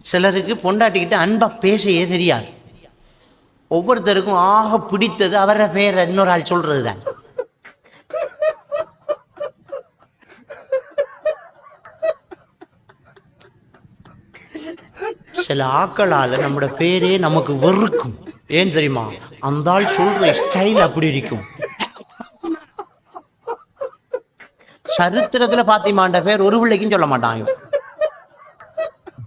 சிலருக்கு பொண்டாட்டிக்கிட்ட அன்பா பேசவே தெரியாது. ஒவ்வொருத்தருக்கும் ஆக பிடித்தது அவரை பேரை இன்னொரு ஆள் சொல்றது தான். சில ஆக்களால நம்மளோட பேரே நமக்கு வெறுக்கும். ஏன் தெரியுமா? அந்த ஆள் சொல்ற ஸ்டைல் அப்படி இருக்கும். சரித்திரத்துல பாத்திமாண்ட பேர் ஒரு பிள்ளைக்கும் சொல்ல மாட்டாங்க.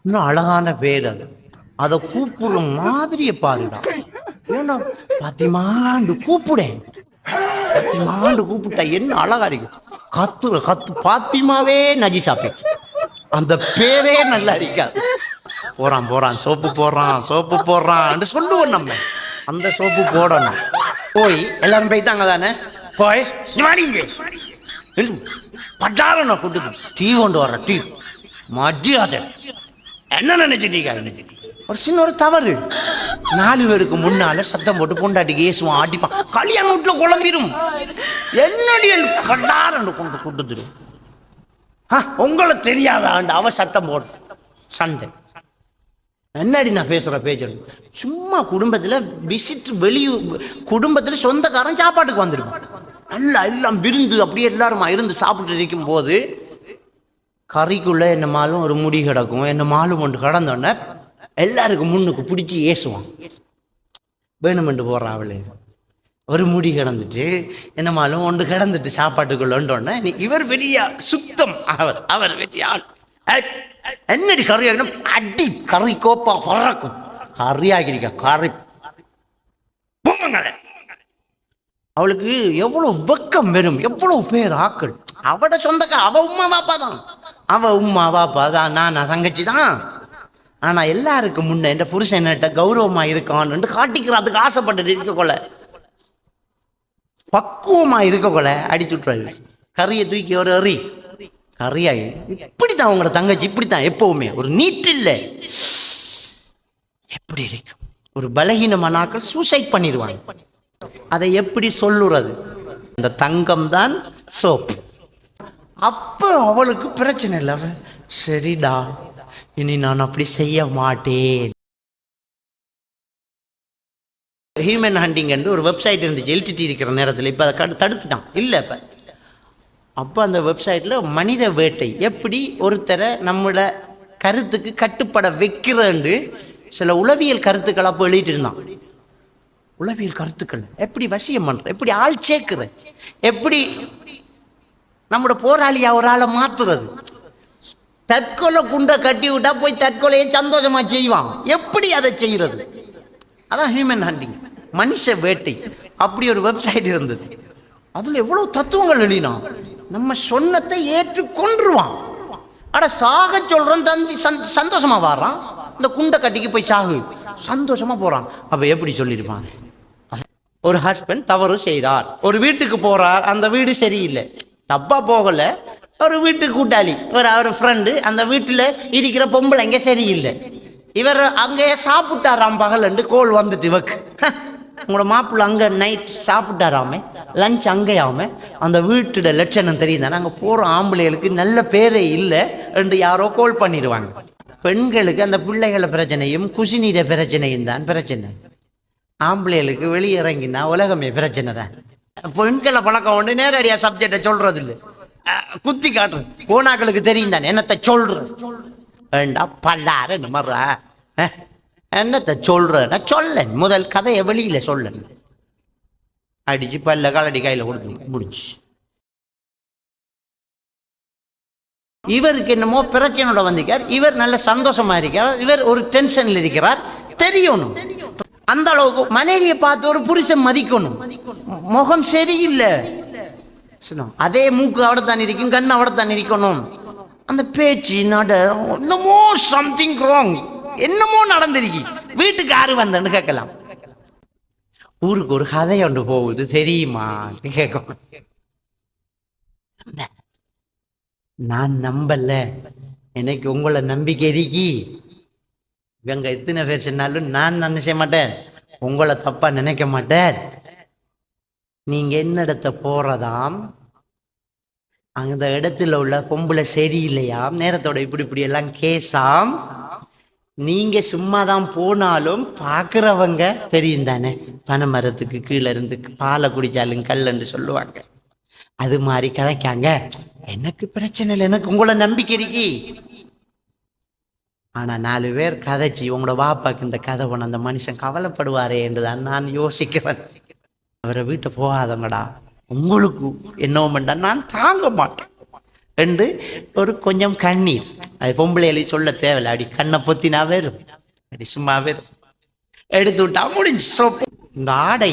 இன்னும் அழகான பேர் அது. அதை கூப்பிடுற மாதிரியே பாருடா. ஏன்னா பாத்திமாண்டு கூப்பிடேன், பாத்திமாண்டு கூப்பிட்டா என்ன அழகா இருக்கும். கத்து பாத்திமாவே நஜி சாப்பிட்டு அந்த பேரே நல்லா இருக்காது. போறான் சோப்பு போடுறான் சொல்லுவோம். நம்ம அந்த சோப்பு போடணும். போய் எல்லாரும் போய்த்தாங்க தானே, போய் பட்டாரண கூட்டு டீ கொண்டு வர டீ மதியாத என்ன நினைச்சிட்டீங்க? ஒரு சின்ன ஒரு தவறு. 4 பேருக்கு முன்னால சத்தம் போட்டு பொண்டாட்டிக்கு ஏசுவான், ஆட்டிப்பான். கல்யாண வீட்டுல குழம்பிடும். என்னுடைய கட்டாரன்னு கொண்டு கூட்டுதுடும். உங்களை தெரியாதாண்டு அவ சத்தம் போடு சண்டை. என்னடி நான் பேசுற பேச்சு சும்மா. குடும்பத்துல விசிட் குடும்பத்துல சொந்தக்காரன் சாப்பாட்டுக்கு வந்துருப்பான். நல்லா எல்லாம் விருந்து அப்படியே எல்லாருமா இருந்து சாப்பிட்டு இருக்கும் போது கறிக்குள்ள என்ன மாலும் ஒரு முடி கிடக்கும். என்ன மாலும் ஒன்று கடந்தோடனே எல்லாருக்கும் முன்னுக்கு பிடிச்சி ஏசுவான். வேணுமென்று போறான் அவளே. ஒரு முடி கிடந்துட்டு என்னமாலும் ஒன்று கிடந்துட்டு சாப்பாட்டுக்குள்ளோன்னே இவர் பெரிய சுத்தம். அவர் பெரிய ஆள். என்னடி கறி அடி கறி கோப்பா பறக்கும். கறியாகிருக்க கறி. அவளுக்கு எவ்வளவு வெக்கம் வரும், எவ்வளவு பேர் ஆக்கள். அவட சொந்தக்கா அவ உமா பாப்பா தான், நான் தங்கச்சி தான். ஆனா எல்லாருக்கும் முன்ன என் புருஷன் என்னட்ட கௌரவமா இருக்கான்னு காட்டிக்கிறதுக்கு ஆசைப்பட்டு இருக்கக்கொள்ள, பக்குவமா இருக்கக்கொள்ள அடிச்சு விட்டுறாரு. கறியை தூக்கி ஒரு எறி கறியாகி. இப்படித்தான் உங்களோட தங்கச்சி, இப்படித்தான் எப்பவுமே ஒரு நீட் இல்லை. எப்படி இருக்கும்? ஒரு பலகீனமானாக்கள் சூசைட் பண்ணிடுவாங்க. அதை எப்படி சொல்லுறது? அந்த தங்கம் தான் சோப். அப்ப அவளுக்கு பிரச்சனை இல்லை. சரிடா, இனி நான் அப்படி செய்ய மாட்டேன். ஹியூமன் ஹண்டிங் என்று ஒரு வெப்சைட் இருந்துச்சு எல்டிடி இருக்கிற நேரத்தில். இப்போ அதை தடுத்துட்டான். இல்லை இப்போ அப்போ அந்த வெப்சைட்டில் மனித வேட்டை எப்படி ஒருத்தரை நம்மளோட கருத்துக்கு கட்டுப்பட வைக்கிறேன்னு சில உளவியல் கருத்துக்கள் அப்போ எழுதிட்டு இருந்தான். உளவியல் கருத்துக்கள் எப்படி வசியம் பண்ற, எப்படி ஆள் சேர்க்கிற, எப்படி நம்மளோட போராளியா ஒரு ஆளை மாத்துறது. தற்கொலை குண்டை கட்டி விட்டா போய் தற்கொலையை சந்தோஷமா செய்வான். எப்படி அதை செய்யறது? அதான் ஹியூமன் ஹண்டிங், மனுஷ வேட்டை. அப்படி ஒரு வெப்சைட் இருந்தது. அதுல எவ்வளவு தத்துவங்கள் எழுதினா. நம்ம சொன்னத்தை ஏற்று கொன்றுவான். அட சாக சொல்றோம் தந்தி சந்தோஷமா வாடுறான். இந்த குண்டை கட்டிக்கு போய் சாகு சந்தோஷமா போறான். அப்ப எப்படி சொல்லியிருப்பான்? ஒரு ஹஸ்பண்ட் தவறு செய்தார், ஒரு வீட்டுக்கு போறார், அந்த வீடு சரியில்லை. தப்பா போகல, ஒரு வீட்டுக்கு கூட்டாளி, அவர் ஃப்ரெண்டு, அந்த வீட்டுல இருக்கிற பொம்பளைங்க சரியில்லை. இவர் அங்கே சாப்பிட்டாராம் பகல் கோல் வந்துட்டு இவக்கு. உங்களோட மாப்பிள்ள அங்கே நைட் சாப்பிட்டாராமே, லஞ்ச் அங்கேயாம. அந்த வீட்டோட லட்சணம் தெரியுது. நாங்கள் போகிற ஆம்பளைகளுக்கு நல்ல பேரே இல்லை என்று யாரோ கோல் பண்ணிடுவாங்க. பெண்களுக்கு அந்த பிள்ளைகள பிரச்சனையும் குசிநீர பிரச்சனையும் தான் பிரச்சனை. ஆம்பளைகளுக்கு வெளியே இறங்கினா உலகமே பிரச்சனை தான். பெண்களை பழக்கம் ஒன்று நேரடியாக சப்ஜெக்டை சொல்றது இல்லை, குத்தி காட்டுறது. போனாக்களுக்கு தெரியும் தானே என்னத்தை சொல்றது. வேண்டா பல்லார மர்ற என்னத்தை சொல்றேன்னா சொல்ல முதல் கதையை வெளியில சொல்ல அடிச்சு பல்ல காலடி கையில கொடுத்து முடிச்சு. இவருக்கு என்னமோ பிரச்சனையோட வந்திருக்கார். இவர் நல்ல சந்தோஷமா இருக்கிறார். இவர் ஒரு டென்ஷன்ல இருக்கிறார். தெரியணும் அந்த அளவுக்கு மனைவியை பார்த்து ஒரு புருஷன் மதிக்கணும். முகம் சரியில்லை, அதே மூக்கு அவடத்தான் இருக்கும், கண் அவடத்தான் இருக்கணும். அந்த பேச்சு நட என்னமோ சம்திங் ராங், என்னமோ நடந்திருக்கு. வீட்டுக்கு யாரு வந்தன்னு கேட்கலாம். ஊருக்கு ஒரு கதை ஒன்று போகுது தெரியுமா கேட்கணும். நான் நம்பல, எனக்கு உங்களை நம்பிக்கை இருக்கி. இவங்க எத்தனை பேர் சொன்னாலும் நான் நினைச்ச மாட்டேன், உங்களை தப்பா நினைக்க மாட்டேன். நீங்க என்ன இடத்த போறதாம், அந்த இடத்துல உள்ள பொம்பளை சரியில்லையாம், நேரத்தோட இப்படி இப்படி எல்லாம் கேஸாம். நீங்க சும்மா தான் போனாலும் பார்க்குறவங்க தெரியும் தானே. பனை மரத்துக்கு கீழே இருந்து பாலை குடிச்சாலும் கல்லுன்னு சொல்லுவாங்க. அது மாதிரி கதைக்காங்க. எனக்கு பிரச்சனை இல்லை, எனக்கு உங்களை நம்பிக்கை இருக்கு. ஆனா 4 பேர் கதைச்சி உங்களோட வாப்பாக்கு இந்த கதை ஒன்று அந்த மனுஷன் கவலைப்படுவாரே என்றுதான் நான் யோசிக்கிறேன். அவரை வீட்டை போகாதங்கடா, உங்களுக்கு என்னவோ நான் தாங்க மாட்டேன் என்று ஒரு கொஞ்சம் கண்ணீர். அது பொம்பளையில சொல்ல தேவையில்லை. அப்படி கண்ணை பொத்தினா வேறும், அப்படி சும்மா வேறும் எடுத்து விட்டா முடிஞ்சு. இந்த ஆடை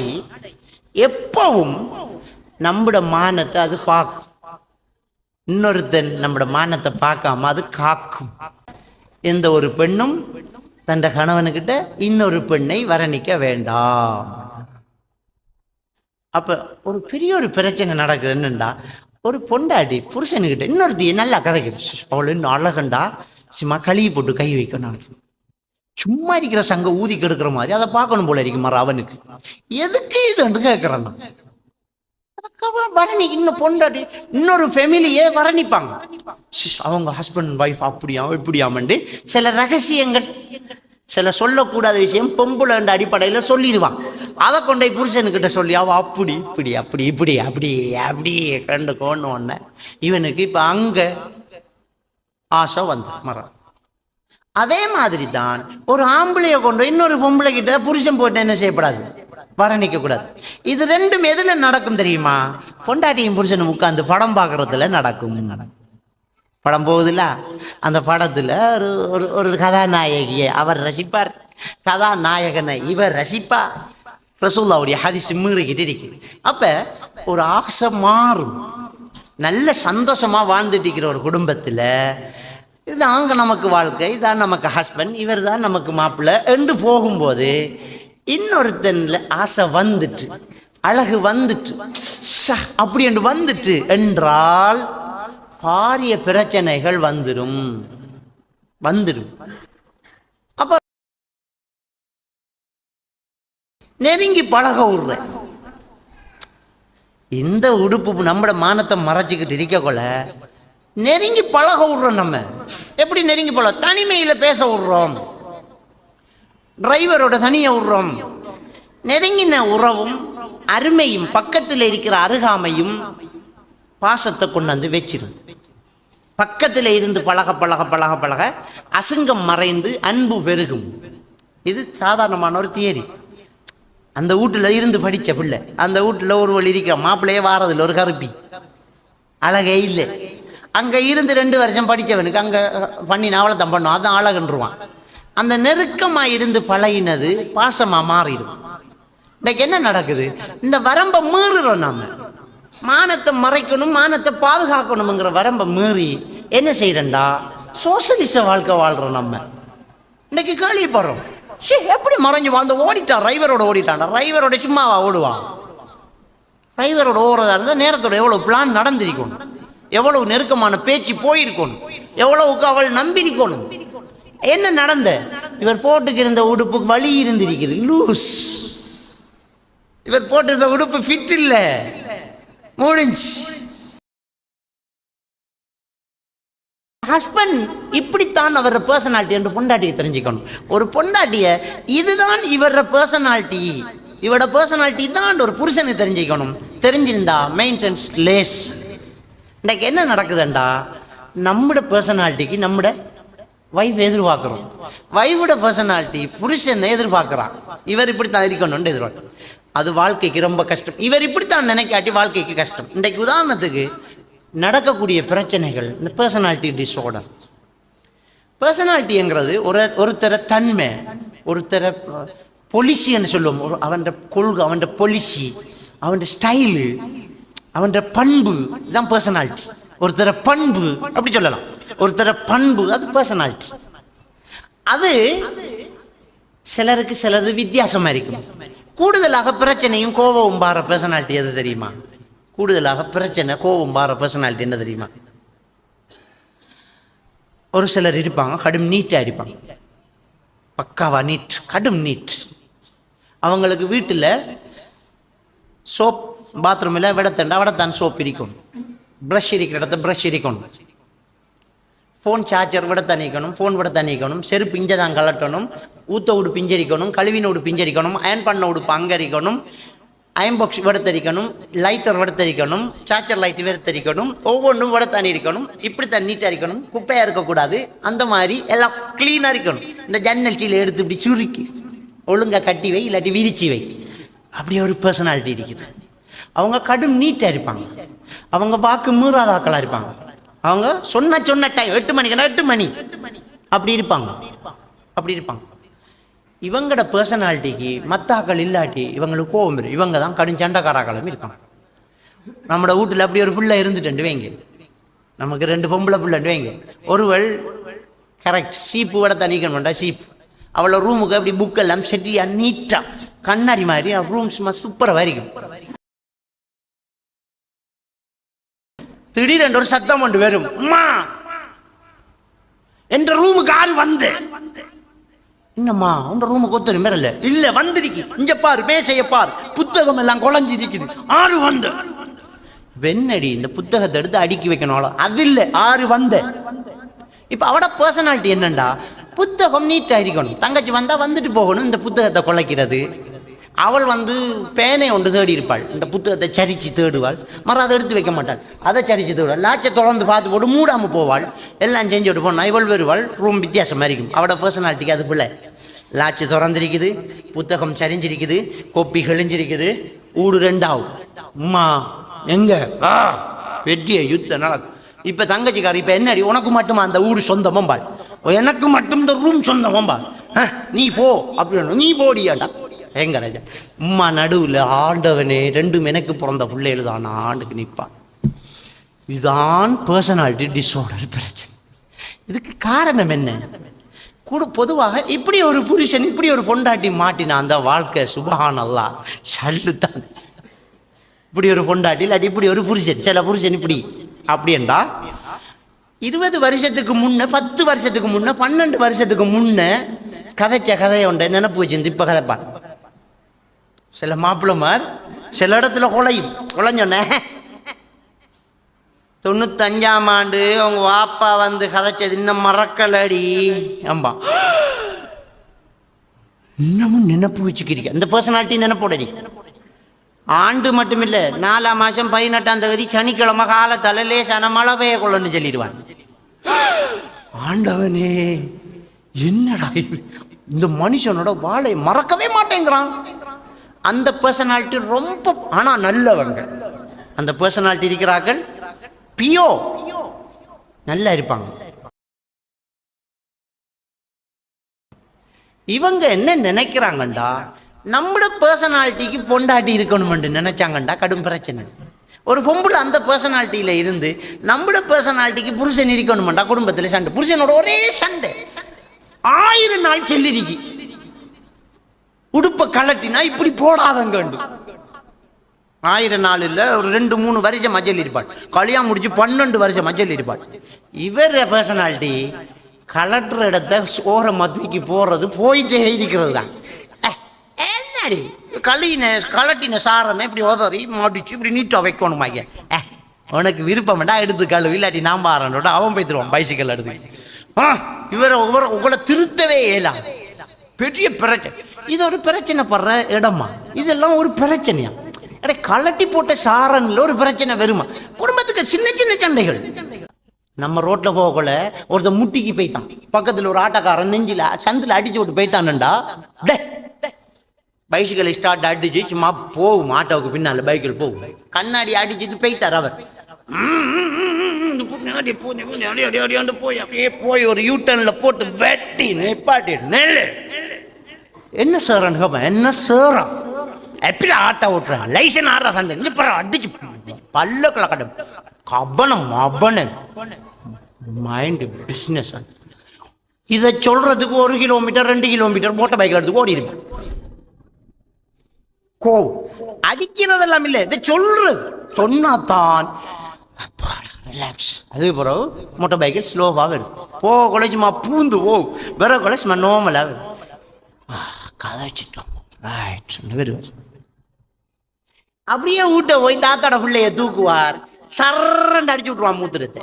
எப்பவும் நம்மட மானத்தை அது பார்க்கும். இன்னொருத்தன் நம்மட மானத்தை பார்க்காம அது காக்கும். எந்த ஒரு பெண்ணும் தன் கணவனுக்கிட்ட இன்னொரு பெண்ணை வரணிக்க வேண்டாம். அப்ப ஒரு பெரிய ஒரு பிரச்சனை நடக்குது. என்னண்டா, ஒரு பொண்டாட்டி புருஷனுக்கிட்ட இன்னொருத்தைய நல்லா கதைக்குது. அவள் இன்னும் அழகண்டா, சும்மா கழுவி போட்டு கை வைக்கணும். சும்மா இருக்கிற சங்க ஊதி கெடுக்கிற மாதிரி அதை பார்க்கணும் போல இருக்கு மாற அவனுக்கு. எதுக்கு இதுன்னு கேட்கிறான். அதுக்கப்புறம் வரணி இன்னும் பொண்டாட்டி இன்னொரு ஃபேமிலியே வரணிப்பாங்க. அவங்க ஹஸ்பண்ட் ஒய்ஃப் அப்படியா இப்படியாமண்டு சில ரகசியங்கள், சில சொல்லக்கூடாத விஷயம் பொம்புல அடிப்படையில் சொல்லிடுவான். அதை கொண்டே புருஷனுக்கிட்ட சொல்லி அவ அப்படி இப்படி அப்படி இப்படி அப்படி அப்படி கண்டு கொண்டு இவனுக்கு இப்போ அங்கே ஆசை வந்து மரம். அதே மாதிரி தான் ஒரு ஆம்பளைய கொண்டு இன்னொரு பொம்பளை கிட்ட புருஷன் போட்டு என்ன செய்யப்படாது, வரணிக்க கூடாது. இது ரெண்டும் எதுல நடக்கும் தெரியுமா? பொண்டாட்டியும் புருஷனும் உட்காந்து படம் பார்க்கறதுல நடக்கும். படம் போகுதுல்ல, அந்த படத்துல ஒரு ஒரு கதாநாயகியை அவர் ரசிப்பார், கதாநாயகனை இவர் ரசிப்பா. ரசூலுல்லாஹ்வுடைய ஹதீஸ் மீறிக்கிட்டு இருக்கு. அப்ப ஒரு ஆசை மாறும். நல்ல சந்தோஷமா வாழ்ந்துட்டு இருக்கிற ஒரு குடும்பத்துல இதாங்க நமக்கு வாழ்க்கை, இதான் நமக்கு ஹஸ்பண்ட், இவர் தான் நமக்கு மாப்பிள்ளை என்று போகும்போது இன்னொருத்தன்ல ஆசை வந்துட்டு, அழகு வந்துட்டு, அப்படி என்று வந்துட்டு என்றால் பாரிய பிரச்சனைகள் வந்துடும். அப்ப நெருங்கி பழக விடுற இந்த உடுப்பு நம்மட மானத்தை மறைச்சிக்கிட்டு இருக்கக்குள்ள நெருங்கி பழக விடுறோம். நம்ம எப்படி நெருங்கி பழக? தனிமையில பேச விடுறோம், டிரைவரோட தனியை விடுறோம். நெருங்கின உறவும் அருமையும் பக்கத்தில் இருக்கிற அருகாமையும் பாசத்தை கொண்டாந்து வச்சிடும். பக்கத்தில் இருந்து பழக பழக பழக பழக அசிங்கம் மறைந்து அன்பு பெருகும். இது சாதாரணமான ஒரு தியரி. அந்த வீட்டில் இருந்து படித்த பிள்ளை, அந்த வீட்டில் ஒரு வழி இருக்க மாப்பிள்ளையே வாரதில்லை, ஒரு கருப்பி அழகே இல்லை. அங்கே இருந்து 2 வருஷம் படித்தவனுக்கு அங்கே பண்ணின அவளை தான் பண்ணும், அதான் அழகுன்றுவான். அந்த நெருக்கமாக இருந்து பழகினது பாசமாக மாறிடும். இன்னைக்கு என்ன நடக்குது? இந்த வரம்பை மீறுறோம். நாம மானத்தை மறைக்கணும், மானத்தை பாதுகாக்கணுங்கிற வரம்பை மீறி என்ன செய்யறா, சோசியலிச வாழ்க்கை வாழ்றோம். நம்ம இன்னைக்கு கேள்விப்படுறோம், எப்படி மறைஞ்சு வாழ்ந்து ஓடிட்டான், டிரைவரோட ஓடிட்டான். டிரைவரோட சும்மாவா ஓடுவான்? டிரைவரோட ஓடுறதா இருந்தால் நேரத்தோட எவ்வளவு பிளான் நடந்திருக்கணும், எவ்வளவு நெருக்கமான பேச்சு போயிருக்கணும், எவ்வளவுக்கு அவள் நம்பியிருக்கணும். என்ன நடந்த? இவர் போட்டுக்கு இருந்த உடுப்புக்கு வலி இருந்திருக்குது, லூஸ். இவர் போட்டிருந்த உடுப்பு ஃபிட் இல்லை, முடிஞ்சு. ஹஸ்பண்ட் இப்படித்தான் அவர பர்சனாலிட்டி என்று பொண்டாட்டியை தெரிஞ்சுக்கணும். ஒரு பொண்டாட்டிய இதுதான் இவர பர்சனாலிட்டி, இவரோட பர்சனாலிட்டி தான் ஒரு புருஷனை தெரிஞ்சுக்கணும். தெரிஞ்சிருந்தா மெயின்டெனன்ஸ் லேஸ். இன்னைக்கு என்ன நடக்குதுண்டா, நம்மட பர்சனாலிட்டிக்கு நம்மட வைஃப் எதிர்பார்க்குறோம், வைஃபோட பர்சனாலிட்டி புருஷனை எதிர்பார்க்குறான். இவர் இப்படித்தான் இருக்கணும்னு எதிர்பார்க்குறோம். அது வாழ்க்கைக்கு ரொம்ப கஷ்டம். இவர் இப்படித்தான் நினைக்காட்டி வாழ்க்கைக்கு கஷ்டம். இன்றைக்கு உதாரணத்துக்கு நடக்கக்கூடிய பிரச்சனைகள் இந்த பர்சனாலிட்டி டிஸார்டர். பர்சனாலிட்டிங்கிறது ஒருத்தர தன்மை, ஒருத்தர பொலிசின்னு சொல்லுவோம். அவன் கொள்கை, அவன் பொலிசி, அவன் ஸ்டைலு, அவன் பண்பு, இதுதான் பர்சனாலிட்டி. ஒருத்தர பண்பு அப்படி சொல்லலாம், ஒருத்தர பண்பு, அது பர்சனாலிட்டி. அது சிலருக்கு சிலது வித்தியாசமா இருக்கும். கூடுதலாக பிரச்சனையும் கோபமும் பார பர்சனாலிட்டி எது தெரியுமா? கூடுதலாக பிரச்சனை கோபம் பார பர்சனாலிட்டி என்ன தெரியுமா? ஒரு சிலர் இருப்பாங்க கடும் நீட்டாக இருப்பாங்க, பக்காவா நீட், கடும் நீட். அவங்களுக்கு வீட்டில் சோப் பாத்ரூமில் விடத்தண்டா விடத்தான் சோப் இருக்கணும், ப்ரஷ் இருக்கிற இடத்த ப்ரஷ் இருக்கணும், ஃபோன் சார்ஜர் விட தணிக்கணும், ஃபோன் விட தணிக்கணும், செருப்பு இங்கே தான் கலட்டணும், ஊத்த உடு பிஞ்சரிக்கணும், கழுவினோடு பிஞ்சரிக்கணும், அயன் பண்ண உடுப்பு அங்கரிக்கணும், அயன் பாக்ஸ் விட தரிக்கணும், லைட்டர் விட தரிக்கணும், சார்ஜர் லைட் விட தரிக்கணும், ஒவ்வொன்றும் விட தண்ணி இருக்கணும். இப்படி தான் நீட்டாக இருக்கணும், குப்பையாக இருக்கக்கூடாது. அந்த மாதிரி எல்லாம் க்ளீனாக இருக்கணும். இந்த ஜன்னல் சீலை எடுத்து இப்படி சுருக்கி ஒழுங்காக கட்டி வை, இல்லாட்டி விரிச்சி வை. அப்படி ஒரு பர்சனாலிட்டி இருக்குது. அவங்க கடும் நீட்டாக இருப்பாங்க. அவங்க வாக்கு மீறாதாக்களாக இருப்பாங்க. அவங்க சொன்ன டைம் 8 மணிக்குன்னா 8 மணி அப்படி இருப்பாங்க. அப்படி இருப்பாங்க. இவங்களோட பர்சனாலிட்டிக்கு மத்தாக்கள் இல்லாட்டி இவங்களுக்கு கோவம் வரும். இவங்க தான் கடும் சண்டைக்காராக்களும் இருப்பாங்க. நம்மளோட வீட்டில் அப்படி ஒரு பிள்ளை இருந்துட்டு வைங்க, நமக்கு 2 பொம்பளை பிள்ளைண்டு வைங்க. ஒருவள் கரெக்ட் சீப்பு விட தணிக்கணும் வேண்டாம், சீப்பு அவளோட ரூமுக்கு அப்படி புக்கெல்லாம் செட்டியா நீட்டாக கண்ணாடி மாதிரி ரூம் சும்மா சூப்பராக இருக்கும். திடீரென்று ஒரு சத்தம் ஒன்று வரும், அம்மா என்ற ரூமுக்கு ஆள் வந்து, என்னம்மா உங்க ரூமுக்கு ஒத்துரும் மேல இல்ல வந்துருக்கு, இங்க பாரு மேசைய பாரு, புத்தகம் எல்லாம் குழஞ்சிருக்குது, ஆறு வந்து வெண்ணடி இந்த புத்தகத்தை எடுத்து அடுக்கி வைக்கணும். அது இல்லை, ஆறு வந்த. இப்ப அவட பர்சனாலிட்டி என்னண்டா, புத்தகம் நீட்டா இருக்கணும், தங்கச்சி வந்தா வந்துட்டு போகணும், இந்த புத்தகத்தை குலைக்கிறது. அவள் வந்து பேனை ஒன்று தேடி இருப்பாள், இந்த புத்தகத்தை சரிச்சு தேடுவாள், மறு அதை எடுத்து வைக்க மாட்டாள், அதை சரிச்சு தேடுவாள், லாச்சை தொடர்ந்து பார்த்து போட்டு மூடாமல் போவாள், எல்லாம் செஞ்சு விட்டு போனா இவள் வருவாள். ரூம் வித்தியாசமாக இருக்கும். அவட பர்சனாலிட்டிக்கு அது பிள்ளை. லாச்சு திறந்திருக்குது, புத்தகம் சரிஞ்சிருக்குது, கொப்பி கிழிஞ்சிருக்குது, ஊடு 2 அம்மா எங்க பெரிய யுத்தம் நடக்கும். இப்போ தங்கச்சிக்கார் இப்போ என்னடி உனக்கு மட்டுமா அந்த ஊடு சொந்தமாம்பாள், எனக்கு மட்டும் இந்த ரூம் சொந்தமாம்பாள், நீ போ அப்படின்னு, நீ போடியாண்டா எங்க ராஜா உம்மா நடுவில் ஆண்டவனே 2 எனக்கு பிறந்த பிள்ளைகள் தான் ஆண்டுக்கு நிற்பான். இதுதான் பர்சனாலிட்டி டிஸார்டர் பிரச்சனை. இதுக்கு காரணம் என்ன? கூட பொதுவாக இப்படி ஒரு புருஷன் இப்படி ஒரு பொண்டாட்டி மாட்டினா அந்த வாழ்க்கை சுபஹானல்லாஹ் சல்லுத்தான். இப்படி ஒரு பொண்டாட்டி இல்லாட்டி இப்படி ஒரு புருஷன், சில புருஷன் இப்படி அப்படின்டா 20 வருஷத்துக்கு முன்ன, 10 வருஷத்துக்கு முன்ன, 12 வருஷத்துக்கு முன்ன கதைச்ச கதையை உண்ட நினப்பு வச்சிருந்து இப்போ கதைப்பான். சில மாப்பிள்ளமார் சில இடத்துல குலைஞ்சோன்னே 95ஆம் ஆண்டு அவங்க வாப்பா வந்து கதைச்சது இன்னும் மறக்கலடி அம்பா, இன்னமும் நினப்பு வச்சுக்கிறீங்க. அந்த பர்சனாலிட்டி நினைப்போடடி. ஆண்டு மட்டும் இல்லை, 4ஆம் மாதம் 18ஆம் தேதி சனிக்கிழமை காலத்தால லேசான மழை பெய்ய கொள்ளன்னு சொல்லிடுவான். ஆண்டவனே என்னடா இது, இந்த மனுஷனோட வாழை மறக்கவே மாட்டேங்கிறான். அந்த பர்சனாலிட்டி ரொம்ப, ஆனா நல்லவங்க அந்த பர்சனாலிட்டி இருக்கிறார்கள், பியோ நல்லா இருப்பாங்க. இவங்க என்ன நினைக்கிறாங்கண்டா, நம்மட பர்சனாலிட்டிக்கு பொண்டாட்டி இருக்கணும்னு நினைச்சாங்கண்டா கடும் பிரச்சனை. ஒரு பொம்புல அந்த பர்சனாலிட்டியில இருந்து நம்மட பர்சனாலிட்டிக்கு புருஷன் இருக்கணும்டா குடும்பத்தில் சண்டை, புருஷனோட ஒரே சண்டை 1000 நாள் செல்லிருக்கு. உடுப்ப கலட்டினா இப்படி போடாதங்க, 1000 நாள் இல்லை, ஒரு 2-3 வருஷம் மஜல் இருப்பாள். கல்யாணம் முடிச்சு 12 வருஷம் மஜல் இருப்பாள். இவர் பர்சனாலிட்டி கலட்டுற இடத்த ஓரமா தூக்கி போடுறது, போயிட்டே இருக்கிறது தான். என்னடி கலட்டின சாரனை இப்படி உதறி மடிச்சு இப்படி நீட்டாக வைக்கணுமா? உனக்கு விருப்பம் வேண்டா எடுத்து கழுவி, இல்லாட்டி நாம் ஆறனோட அவன் போய்த்துருவான் பைசிக்கல் எடுத்து. இவரை உங்களை திருத்தவே இயலாம். பெரிய பிரச்சனை. இது ஒரு பிரச்சனை படுற இடமா? இதெல்லாம் ஒரு பிரச்சனையா? கலட்டி போட்ட சாரன்ல ஒரு பிரச்சனை வருமா? குடும்பத்துக்கு சின்ன சின்ன சண்டைகள். நம்ம ரோட்ல போகக்குள்ள ஒருத்த முட்டிக்கு போய்த்தான், பக்கத்துல ஒரு ஆட்டக்காரன் நெஞ்சில சந்தில அடிச்சு விட்டு போய்த்தான்டா, பைசிக்கலை ஸ்டார்ட் அடிச்சு சும்மா போகும், ஆட்டோவுக்கு பின்னால பைக்கில் போகும், கண்ணாடி அடிச்சுட்டு போய்த்தார். அவர் போய் ஒரு யூட்டர்ன்ல போட்டு வெட்டி நிப்பாட்டி, என்ன சேரன் என்ன சேரம் எப்படி ஆட்டோ ஓட்டுறான், லைசன் ஆடுற சண்டை அடிச்சு பல்லக்களை கட்ட கபனம் அவன மைண்ட் பிஸ்னஸ். இதை சொல்றதுக்கு 1 கிலோமீட்டர் 2 கிலோமீட்டர் மோட்டார் பைக்கில் எடுத்து ஓடி இருப்பேன். கோவம் அடிக்கிறதெல்லாம் இல்லை, இதை சொல்றது சொன்னாதான் ரிலாக்ஸ். அதே பிறகு மோட்டார் பைக்கில் ஸ்லோவாக வருது, போக கொலைச்சுமா பூந்து போகும், வேற கொலைச்சுமா நோமலாக வருது. கதைச்சிட்டோம் ரைட் வருவார். அப்படியே வீட்டை போய் தாத்தாட பிள்ளைய தூக்குவார், சரண்டு அடிச்சு விட்டுருவான் மூத்திரத்தை.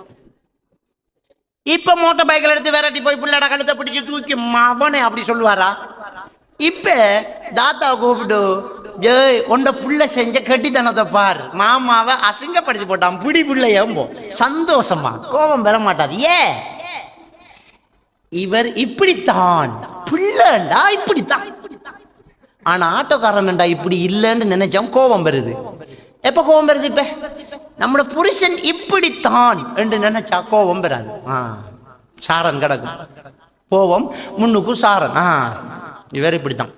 இப்ப மோட்டார் பைக்கில் எடுத்து விரட்டி போய் பிள்ளைட கழுத்தை பிடிச்சி தூக்கி மவனே அப்படி சொல்லுவாரா? இப்ப தாத்தா கூப்பிட்டு, ஜெய் உண்ட புள்ள செஞ்ச கட்டித்தனத்தை பார், மாமாவை அசிங்கப்படுத்தி போட்டான், பிடி பிள்ளையம்போ சந்தோஷமா கோபம் பெற மாட்டாது. இவர் இப்படித்தான், பிள்ளைண்டா இப்படித்தான். ஆனா ஆட்டோக்காரன்டா இப்படி இல்லைன்னு நினைச்சோம், கோபம் வருது. எப்ப கோபம் வருது? இப்ப நம்மளோட புருஷன் இப்படித்தான் என்று நினைச்சா கோபம் வராது. சாரன் கிடக்கும், கோபம் முன்னுக்கு சாரன். இவர் இப்படித்தான்,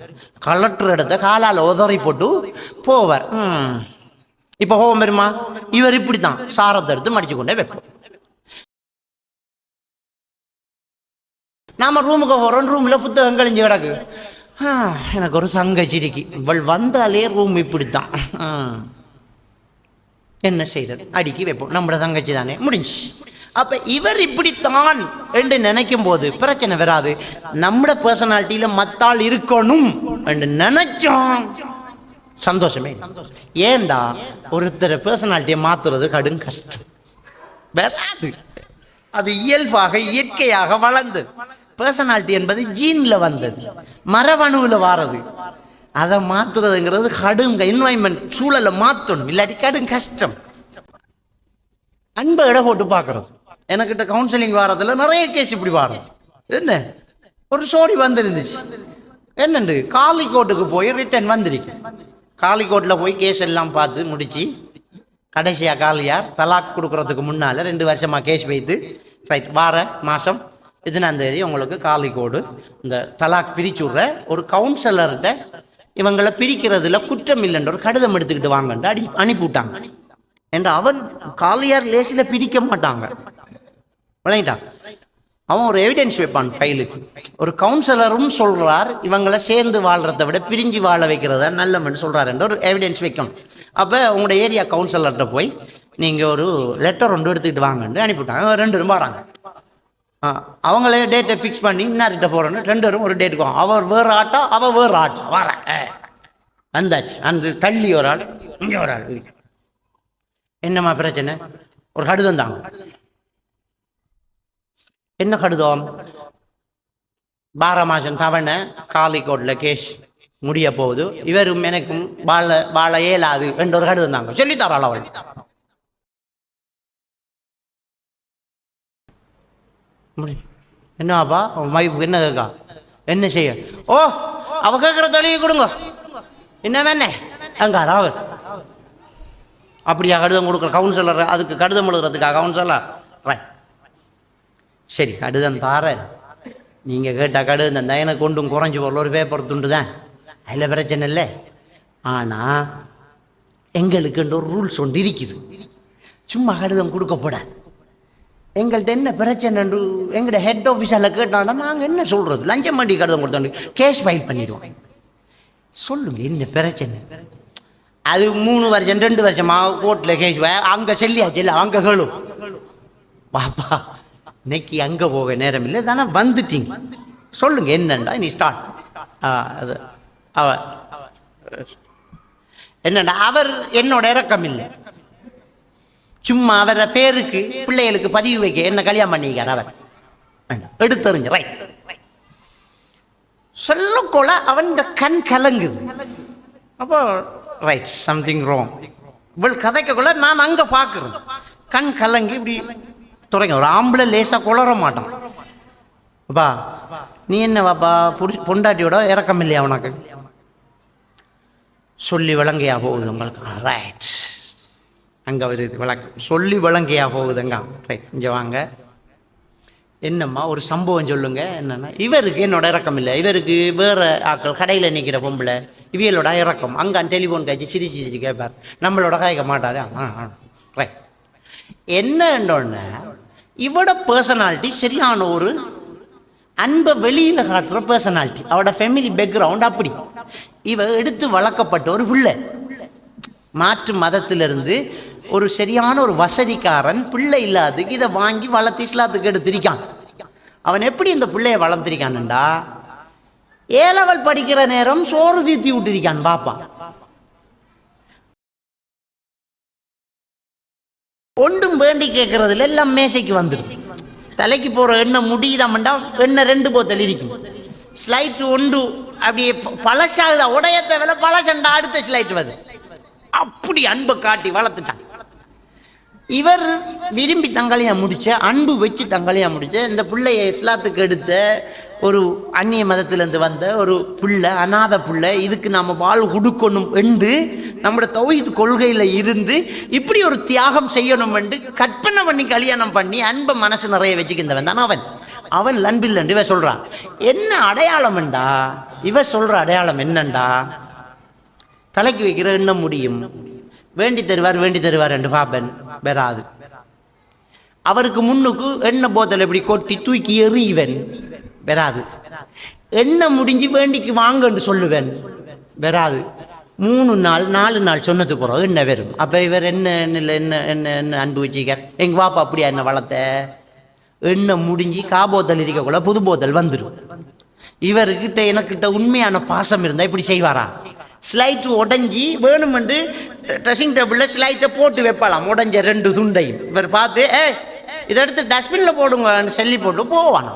கலெக்டர் இடத்த காலால் உதறி போட்டு போவார். இப்ப கோபம் வருமா? இவர் இப்படித்தான், சாரத்தை எடுத்து மடிச்சு கொண்டே வைப்போம். நாம ரூமுக்கு போறோம், ரூம்ல புத்தகம் கழிஞ்சு கிடக்கு. எனக்கு ஒரு தங்கச்சி இருக்கு, இவள் வந்தாலே ரூம் இப்படித்தான். என்ன செய்யறது? அடுக்கி வைப்போம், நம்மளோட தங்கச்சி தானே, முடிஞ்சு. அப்ப இவர் இப்படித்தான் என்று நினைக்கும் போது பிரச்சனை வராது. நம்மட பர்சனாலிட்டியில மத்தாள் இருக்கணும் என்று நினைச்சோம், சந்தோஷமே. ஏண்டா ஒருத்தர் பர்சனாலிட்டியை மாத்துறது கடும் கஷ்டம், வராது. அது இயல்பாக இயற்கையாக வளர்ந்தது. பர்சனாலிட்டி என்பது ஜீன்ல வந்தது, மரபணுவில் வாரது. அதை மாத்துறதுங்கிறது கடும், என்வாயன்மெண்ட் சூழலை மாற்றணும், இல்லாட்டி கடும் கஷ்டம். அன்பை இட போட்டு பார்க்கறது. எனக்கிட்ட கவுன்சிலிங் வாரத்துல நிறைய கேஸ் இப்படி வாரம். என்ன ஒரு சோடி வந்துருந்துச்சு, என்னண்டு காலிக்கோட்டுக்கு போய் ரிட்டர்ன் வந்திருக்கு. காலிக்கோட்டில் போய் கேஸ் எல்லாம் பார்த்து முடிச்சு கடைசியா காலியார் தலாக் கொடுக்கறதுக்கு முன்னால 2 வருஷமா கேஸ் வைத்து ரைட் வார மாசம் 15ஆம் தேதி உங்களுக்கு காலிக்கோடு இந்த தலாக் பிரிச்சு விடுற ஒரு கவுன்சிலர்கிட்ட இவங்களை பிரிக்கிறதுல குற்றம் இல்லைன்ற ஒரு கடிதம் எடுத்துக்கிட்டு வாங்கன்ட்டு அனுப்பிவிட்டாங்க. என்று அவன் காலியார் லேசில பிரிக்க மாட்டாங்க, விளங்கிட்டான். அவன் ஒரு எவிடன்ஸ் வைப்பான் ஃபைலுக்கு. ஒரு கவுன்சிலரும் சொல்றார் இவங்களை சேர்ந்து வாழ்றதை விட பிரிஞ்சு வாழ வைக்கிறதா நல்லமென்று சொல்றாரு என்ற ஒரு எவிடன்ஸ் வைக்கணும். அப்போ உங்களோட ஏரியா கவுன்சிலர்கிட்ட போய் நீங்கள் ஒரு லெட்டர் ஒன்று எடுத்துக்கிட்டு வாங்கன்னு அனுப்பிவிட்டாங்க. 2 பேரும் வராங்க. அவங்களே டேட்டை ஃபிக்ஸ் பண்ணி இன்னார்கிட்ட போகிறோன்னு 2 பேரும் ஒரு டேட்டுக்கு வாங்க. அவர் வேறு ஆட்டோ, அவள் வேறு ஆட்டோ வர வந்தாச்சு. அந்த தள்ளி ஒரு ஆள், இங்கே ஒரு ஆள். என்னம்மா பிரச்சனை? ஒரு கடிதம் தாங்க. என்ன கடிதம்? 12 மாதம் தவணை காலிக்கோட்டில் கேஸ் முடிய போகுது, இவரும் எனக்கும் வாழ இயலாது என்ற ஒரு கடிதம் தாங்க. சொல்லித்தாராள் அவள். என்னப்பா வைஃப் என்ன கேட்கா? என்ன செய்ய? ஓ அவ கேட்குற தொழிலை கொடுங்க, என்ன வேணே அங்காரா அவர் அப்படியா கடிதம் கொடுக்குற கவுன்சிலர்? அதுக்கு கடிதம் எழுதுறதுக்கா கவுன்சிலர்? சரி கடிதம் தார, நீங்கள் கேட்டால் கடிதம் தான், எனக்கு கொண்டும் குறைஞ்சி போகல, ஒரு பேப்பர் துண்டு தான், அதில் பிரச்சனை இல்லை. ஆனால் எங்களுக்குன்ற ஒரு ரூல்ஸ் ஒன்று இருக்குது, சும்மா கடிதம் கொடுக்கப்படாது. எங்கள்கிட்ட என்ன பிரச்சனை எங்கள்ட ஹெட் ஆஃபீஸில் கேட்டாங்கன்னா நாங்கள் என்ன சொல்கிறது? லஞ்சம் பண்ணி கடிதம் கொடுத்தோம், கேஸ் ஃபைல் பண்ணிடுவோம். சொல்லுங்க என்ன பிரச்சனை? அது 3 வருஷம் 2 வருஷமாக கோர்ட்டில் கேஸ் அங்கே சொல்லியாச்சு, இல்லை அங்கே கேளும் பாப்பா, இன்னைக்கு அங்கே போக நேரம் இல்லை தானே, வந்துட்டீங்க சொல்லுங்க என்னண்டா நீ ஸ்டார்ட். அது என்னண்டா அவர் என்னோட இறக்கம் இல்லை, சும்மா அவரை பேருக்கு பிள்ளைகளுக்கு பதிவு வைக்க என்ன கல்யாணம் பண்ணிக்கார் அவர், எடுத்தறிஞ்ச ரைட் சொல்லக்கொள்ள அவன் கண் கலங்குது. அப்போ ரைட் சம்திங் ராங். இவள் கதைக்கக்குள்ள நான் அங்கே பார்க்குறேன், கண் கலங்கி இப்படி துறைங்க. ஒரு ஆம்பளை லேசாக குளற மாட்டான். அப்பா நீ என்ன வாப்பா பொண்டாட்டியோட இறக்கம் இல்லையா உனக்கு? சொல்லி விளங்கையா போகுது உங்களுக்கு? ரைட் அங்கே வருது விளக்கம், சொல்லி விளங்கையா போகுதுங்க. ரைட் இங்கே வாங்க, என்னம்மா ஒரு சம்பவம் சொல்லுங்க. என்னன்னா இவருக்கு என்னோட இறக்கம் இல்லை, இவருக்கு வேறு ஆக்கள் கடையில் நிற்கிற பொம்பளை இவியலோட இறக்கம். அங்கே டெலிஃபோன் காய்ச்சி சிரிச்சு கேட்பார், நம்மளோட காய்க்க மாட்டாரு. ரைட் என்னன்னொன்னு இவட பர்சனாலிட்டி சரியான ஒரு அன்பை வெளியில் காட்டுற பர்சனாலிட்டி, அவட ஃபேமிலி பேக்ரவுண்ட் அப்படி. இவ எடுத்து வளர்க்கப்பட்ட ஒரு பிள்ளை, மாற்று மதத்திலிருந்து ஒரு சரியான ஒரு வசதிக்காரன், பிள்ளை இல்லாததுக்கு இதை வாங்கி வளர்த்து இஸ்லாத்துக்கு எடுத்திருக்கான். அவன் எப்படி இந்த பிள்ளைய வளர்த்திருக்கான்டா, ஏலவல் படிக்கிற நேரம் சோறு தீத்தி விட்டுருக்கான் பாப்பா. ஒன்றும் வேண்டி கேட்கறதுல எல்லாம் மேசைக்கு வந்துடும். தலைக்கு போகிற எண்ணெய் முடியுதாமண்டா எண்ணெய் 2 போத்தல் இருக்கும். ஸ்லைட் ஒன்று அப்படியே பழசாகுதா உடையத்தை வில பழசண்டா அடுத்த ஸ்லைட் வருது. அப்படி அன்பை காட்டி வளர்த்துட்டான். இவர் விரும்பி தங்களையாக முடிச்ச அன்பு வச்சு தங்களையாக முடிச்ச இந்த பிள்ளைய இஸ்லாத்துக்கு எடுத்த ஒரு அந்நிய மதத்திலேருந்து வந்த ஒரு பிள்ளை, அநாத பிள்ளை, இதுக்கு நாம் வாழ் கொடுக்கணும் என்று நம்மளோட தௌஹீத் கொள்கையில் இருந்து இப்படி ஒரு தியாகம் செய்யணும் என்று கற்பனை பண்ணி கல்யாணம் பண்ணி அன்பை மனசு நிறைய வச்சுக்கின்றவன் தான் அவன். அவன் அன்பில்லைன்னு இவ சொல்கிறான். என்ன அடையாளம்ண்டா இவ சொல்கிற அடையாளம் என்னண்டா, தலைக்கு வைக்கிற எண்ணம் முடியும், வேண்டி தருவார் என்று பாப்பன் பெறாது. அவருக்கு முன்னுக்கு எண்ணெய் போத்தல் எப்படி கொட்டி தூக்கி எறிவன் பெறாது. எண்ணெய் முடிஞ்சு வேண்டிக்கு வாங்கன்னு சொல்லுவேன் பெறாது. 3 நாள் 4 நாள் சொன்னது போகிறோம் என்ன வரும். அப்போ இவர் என்ன என்ன என்ன என்ன அன்பு வச்சுக்கார். எங்கள் பாப்பா அப்படியா என்ன வளர்த்த. எண்ணெய் முடிஞ்சு காபோத்தல் இருக்கக்குள்ள புது போத்தல் வந்துடும். இவர்கிட்ட எனக்கிட்ட உண்மையான பாசம் இருந்தால் இப்படி செய்வாரா. ஸ்லைட்டு உடஞ்சி வேணுமென்று ட்ரெஸ்ஸிங் டேபிளில் ஸ்லைட்டை போட்டு வைப்பாளாம், உடஞ்ச 2 துண்டையும். இவர் பார்த்து இதை எடுத்து டஸ்ட்பினில் போடுங்க சொல்லி போட்டு போவானா.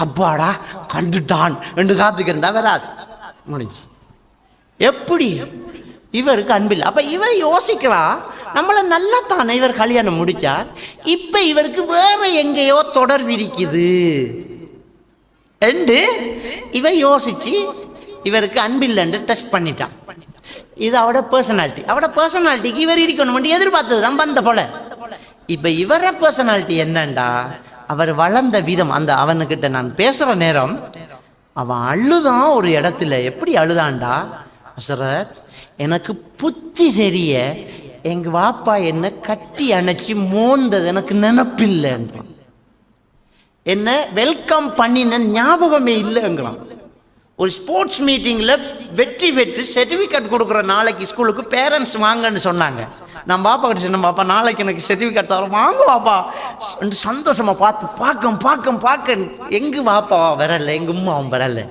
அப்பாடா கண்டுட்டான் என்று காத்துக்கிறதா வராது முடிஞ்சு. எப்படி இவருக்கு அன்பில்லை. அப்போ இவர் யோசிக்கிறா நம்மளை நல்லா தானே இவர் கல்யாணம் முடிச்சார், இப்போ இவருக்கு வேற எங்கேயோ தொடர்பு இருக்குது என்று இவர் யோசிச்சு இவருக்கு அன்பில்லைன்னு டெஸ்ட் பண்ணிட்டான். இது அவட பர்சனாலிட்டிக்கு இவர் இருக்கணும் எதிர்பார்த்தது தான் வந்த போல. இப்போ இவர பர்சனாலிட்டி என்னண்டா, அவர் வளர்ந்த விதம். அந்த அவனுக்கிட்ட நான் பேசுகிற நேரம் அவன் அழுதான் ஒரு இடத்துல. எப்படி அழுதான்டா, ஹஸ்ரத் எனக்கு புத்தி தெரிய எங்கள் வாப்பா என்ன கட்டி அணைச்சி மோந்தது எனக்கு நினப்பில்லைன்றான். என்ன வெல்கம் பண்ணின ஞாபகமே இல்லைங்கிறான். ஒரு ஸ்போர்ட்ஸ் மீட்டிங்கில் வெற்றி பெற்று சர்டிஃபிகேட் கொடுக்குற நாளைக்கு ஸ்கூலுக்கு பேரண்ட்ஸ் வாங்கன்னு சொன்னாங்க. நான் பாப்பா கிட்ட சொன்னேன், பாப்பா நாளைக்கு எனக்கு சர்டிஃபிகேட் தரோம் வாங்க பாப்பா சந்தோஷமாக பார்க்க எங்கே வாப்பா வரல, எங்கள் உம்மாவும் வரல.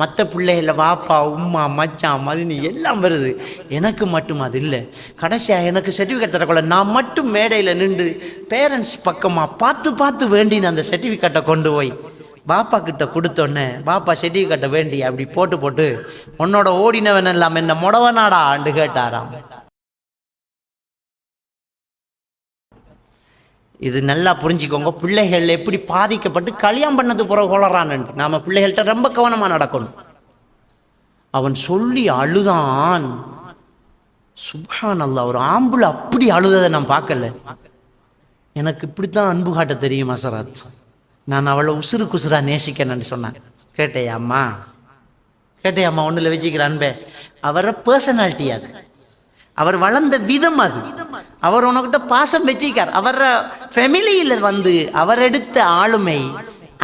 மற்ற பிள்ளைகளில் வாப்பா உம்மா மச்சான் மதினி எல்லாம் வருது, எனக்கு மட்டும் அது இல்லை. கடைசியாக எனக்கு சர்டிஃபிகேட் தரக்குள்ள நான் மட்டும் மேடையில் நின்று பேரண்ட்ஸ் பக்கமாக பார்த்து வேண்டின அந்த சர்டிஃபிகேட்டை கொண்டு போய் பாப்பா கிட்ட கொடுத்தோன்னே பாப்பா சர்டிஃபிகேட்டை வேண்டி அப்படி போட்டு உன்னோட ஓடினவன் எல்லாம் என்ன முடவனாடா ஆண்டு கேட்டாராம். இது நல்லா புரிஞ்சுக்கோங்க. பிள்ளைகள் எப்படி பாதிக்கப்பட்டு கல்யாணம் பண்ணது புற கொளறான்னு நாம பிள்ளைகள்கிட்ட ரொம்ப கவனமா நடக்கணும். அவன் சொல்லி அழுதான். சுப்ஹானல்லாஹ், ஒரு ஆம்புல அப்படி அழுததை நான் பார்க்கல. எனக்கு இப்படித்தான் அன்பு காட்ட தெரியும் ஹஸ்ரத், நான் அவளை உசுரா நேசிக்கணும்னு சொன்னான். கேட்டையா அம்மா ஒன்றில் வச்சுக்கிற அன்பே. அவரை பர்சனாலிட்டி அது, அவர் வளர்ந்த விதம் அது. அவர் உனக்கிட்ட பாசம் வச்சிக்கார். அவர ஃபேமிலியில் வந்து அவர் எடுத்த ஆளுமை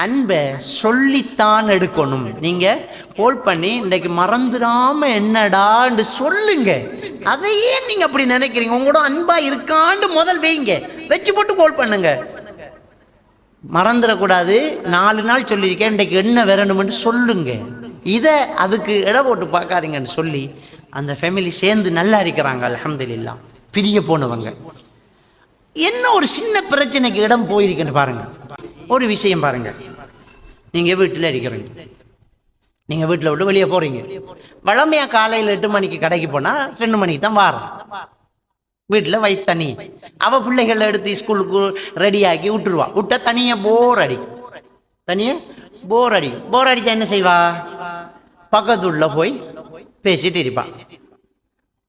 அன்பை சொல்லித்தான் எடுக்கணும். நீங்கள் கோல் பண்ணி இன்றைக்கு மறந்துடாமல் என்னடான்னு சொல்லுங்க. அதையே நீங்கள் அப்படி நினைக்கிறீங்க. உங்களோட அன்பாக இருக்காண்டு முதல் வைங்க, வச்சு போட்டு கோல் பண்ணுங்க. மறந்துடக்கூடாது. 4 நாள் சொல்லியிருக்கேன், இன்றைக்கு என்ன வரணும்னு சொல்லுங்க. இதை அதுக்கு இட போட்டு பார்க்காதீங்கன்னு சொல்லி அந்த ஃபேமிலி சேர்ந்து நல்லா இருக்கிறாங்க அல்ஹம்துலில்லாஹ். பிரிய போனவங்க என்ன ஒரு சின்ன பிரச்சனைக்கு இடம் போயிருக்குன்னு பாருங்க. ஒரு விஷயம் பாருங்க, நீங்கள் வீட்டில் இருக்கிறீங்க, நீங்கள் வீட்டில் விட்டு வெளியே போகிறீங்க. வழமையாக காலையில் 8 மணிக்கு கடைக்கு போனால் 2 மணிக்கு தான் வாரம். வீட்டில் வைஃப் தனி, அவள் பிள்ளைகளை எடுத்து ஸ்கூலுக்கு ரெடியாக்கி விட்டுருவா. விட்டா தனியாக போர் அடிச்சா என்ன செய்வா, பக்கத்துல போய் பேசிட்டு இருப்பான்.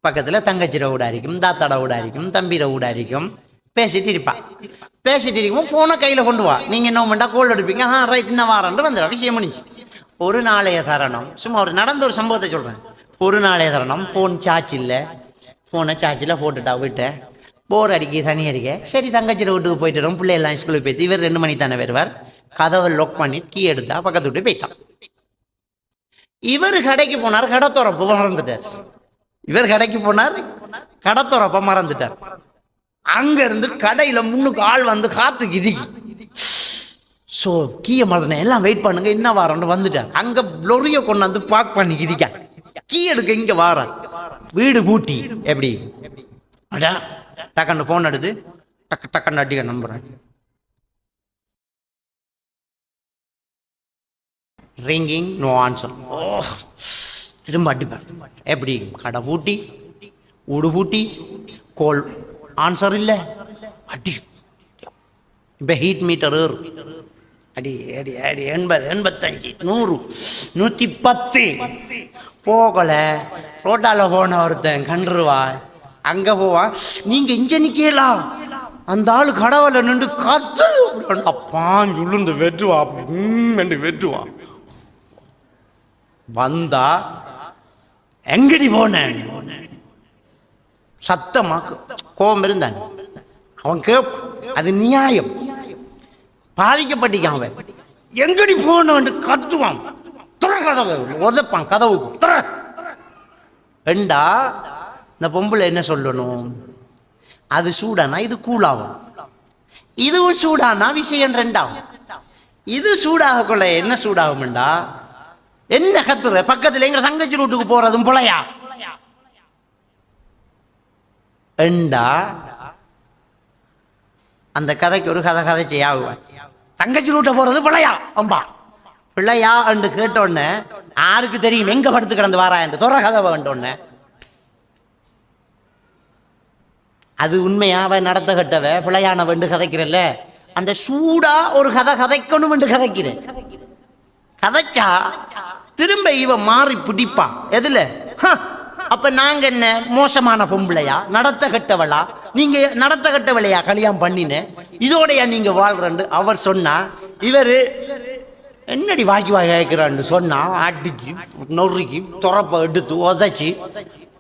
பக்கத்தில் தங்கச்சிர வீடா இருக்கும், தாத்தாட வீடா இருக்கும், தம்பிர வீடா இருக்கும், பேசிட்டு இருக்கும். ஃபோனை கையில் கொண்டு வா. நீங்கள் என்ன பண்ணா கோல் எடுப்பீங்க, ரைட் என்ன வாரன்ட்டு வந்துடும், விஷயம் முடிஞ்சு. ஒரு நாளைய தருணம், சும்மா ஒரு நடந்த ஒரு சம்பவத்தை சொல்கிறேன். ஒரு நாளைய தருணம் ஃபோன் சார்ஜ் இல்லை, ஃபோனை சார்ஜில் போட்டுட்டா வீட்டை. போர் அடிக்க தனி அடிக்க சரி தங்கச்சிர வீட்டுக்கு போயிட்டு வரும். பிள்ளையெல்லாம் ஸ்கூலுக்கு போய்த்து இவர் 2 மணிக்கு தானே வருவார். கதவை லாக் பண்ணி கீ எடுத்தா பக்கத்து விட்டு போயிட்டான். இவர் கடைக்கு போனார், கடை திறப்பு மறந்துட்டார். அங்க இருந்து கடையில முன்னுக்கு ஆள் வந்து காத்து கிதிக்கி ஸோ கீயை மறந்துட்டேன், எல்லாம் வெயிட் பண்ணுங்க என்ன வாரம்னு வந்துட்டார். அங்க லொரிய கொண்டாந்து பார்க் பண்ணி கிதிக்க கீ எடுக்க இங்க வாரான். வீடு பூட்டி எப்படி அடா டக்குன்னு ஃபோன் எடுத்து டக்குன்னு அடிக்க நம்புறேன். Ringing no answer. ஓ, திரும்ப அடிப்பேன். எப்படி கடை பூட்டி ஊடு பூட்டி கோல் ஆன்சர் இல்லை, அடி. இப்போ ஹீட் மீட்டர் அடி அடி அடி 80 85 100 110 போகலை. ரோட்டால போன ஒருத்தன் கண்டுருவா, அங்கே போவான். நீங்கள் இங்கே நிற்கலாம், அந்த ஆள் கடவுளை நின்று கத்து அப்பான்னு சொல்லுந்து வெட்டுவா, அப்படி வெட்டுவான். வந்தா எங்கடி போன சத்தமாக்கு கோபம் இருந்தான். அவன் கேப், அது நியாயம். பாதிக்கப்பட்டிக்கான் அவன். எங்கடி போன கத்துவான், துற கதவு உதப்பான், கதவு துற. ரெண்டா இந்த பொம்பளை என்ன சொல்லணும், அது சூடானா இது கூலாகும், இதுவும் சூடானா விஷயம் ரெண்டாகும். இது சூடாக கொள்ள என்ன சூடாகும்டா, என்ன கத்துற பக்கத்தில் எங்க தங்கச்சி வீட்டுக்கு போறதும் புலையா ரெண்டா. அந்த கதைக்கு ஒரு கதை கதைச்சி ஆகுவான். தங்கச்சி வீட்டை போறது பிள்ளையா அம்பா பிள்ளையா என்று கேட்டோடனே யாருக்கு தெரியும் எங்க படுத்து கிடந்து வாரா என்று துற கதை வேண்டோடனே அது உண்மையாவ நடத்த கட்டவ பிள்ளையான வெண்டு கதைக்கிறல்ல, அந்த சூடா ஒரு கதை கதைக்கணும் என்று கதைக்கிறேன். கதைச்சா திரும்ப இவ மாறி பிடிப்பா. எதுல? அப்ப நாங்க என்ன மோசமான பொம்பளையா, நடத்த கட்டவளா? நீங்க நடத்த கட்டவளையா கல்யாணம் பண்ணின, இதோடையா நீங்க வாழ்றண்டு அவர் சொன்னா, இவரு என்னடி வாக்கி வாங்கி கேட்கிறான்னு சொன்னா அடிச்சு நொறுக்கி துறப்ப எடுத்து உதச்சி,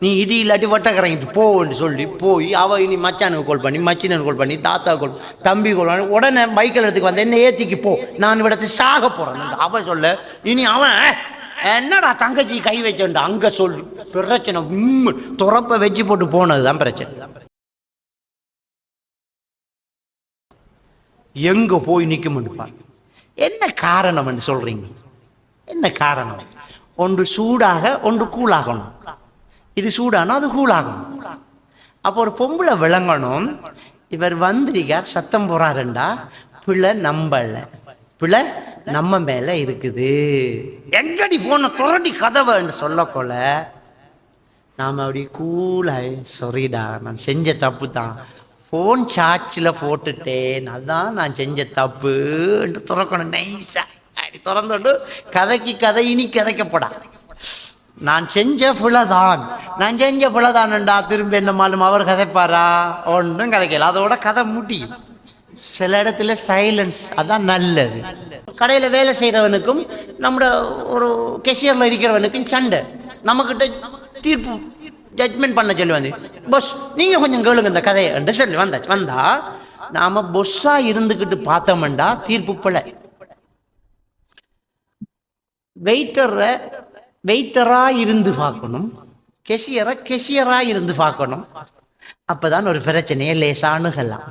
நீ இடி இல்லாட்டி வட்டக்கரைங்கிட்டு போன்னு சொல்லி போய் அவ இனி மச்சானுக்கு கால் பண்ணி, மச்சினனுக்கு கால் பண்ணி, தாத்தா கால் தம்பி கால் பண்ணி, உடனே பைக்கில் எடுத்துக்கு வந்து என்ன ஏத்திக்கு போ, நான் விடத்து சாக போறேன் அவ சொல்ல. இனி அவன் என்னடா தங்கச்சி கை வச்சா அங்க சொல்லி பிரச்சனை துறப்ப வச்சு போட்டு போனதுதான் பிரச்சனை. எங்க போய் நிக்க முடிப்பாங்க? என்ன காரணம் சொல்றீங்க? என்ன காரணம்? ஒன்று சூடாக ஒன்று கூலாகணும். இது சூடானா அது கூலாகணும். அப்போ ஒரு பொம்பளை விளங்கணும், இவர் வந்திருக்கார் சத்தம் போறாருண்டா பிள்ளை நம்பல, பிள்ளை நம்ம மேல இருக்குது. எங்கடி போன துரடி கதவை சொல்லக்கொள்ள நாம அப்படி கூலாய், சொரிடா நான் செஞ்ச தப்பு தான், ஃபோன் சார்ஜில் போட்டுட்டேன், அதான் நான் செஞ்ச தப்பு என்று துறக்கணும். நைஸா அப்படி திறந்துட்டு கதைக்கு கதை இனி கதைக்கப்படா. நான் செஞ்ச பிள்ளைதான், நான் செஞ்ச பிள்ளைதான்டா, திரும்ப என்ன மாலும் அவர் கதைப்பாரா? ஒன்றும் கதைக்கல, அதோட கதை முடியும். சில இடத்துல சைலன்ஸ், அதான் நல்லது. கடையில் வேலை செய்கிறவனுக்கும் நம்மளோட ஒரு கெஷியரில் இருக்கிறவனுக்கும் சண்டை, நம்மக்கிட்ட தீர்ப்பு ஜட்மெண்ட் பண்ண சொல்லி வந்து, பொஸ் நீங்கள் கொஞ்சம் கேளுங்க இந்த கதையை என்று சொல்லி வந்தா நாம் பொஸ்ஸாக இருந்துக்கிட்டு பார்த்தோம்டா தீர்ப்பு பிள்ளை. வெயிட்டராக இருந்து பார்க்கணும், கெஷியராக இருந்து பார்க்கணும். அப்போதான் ஒரு பிரச்சனையை லேசானுகலாம்.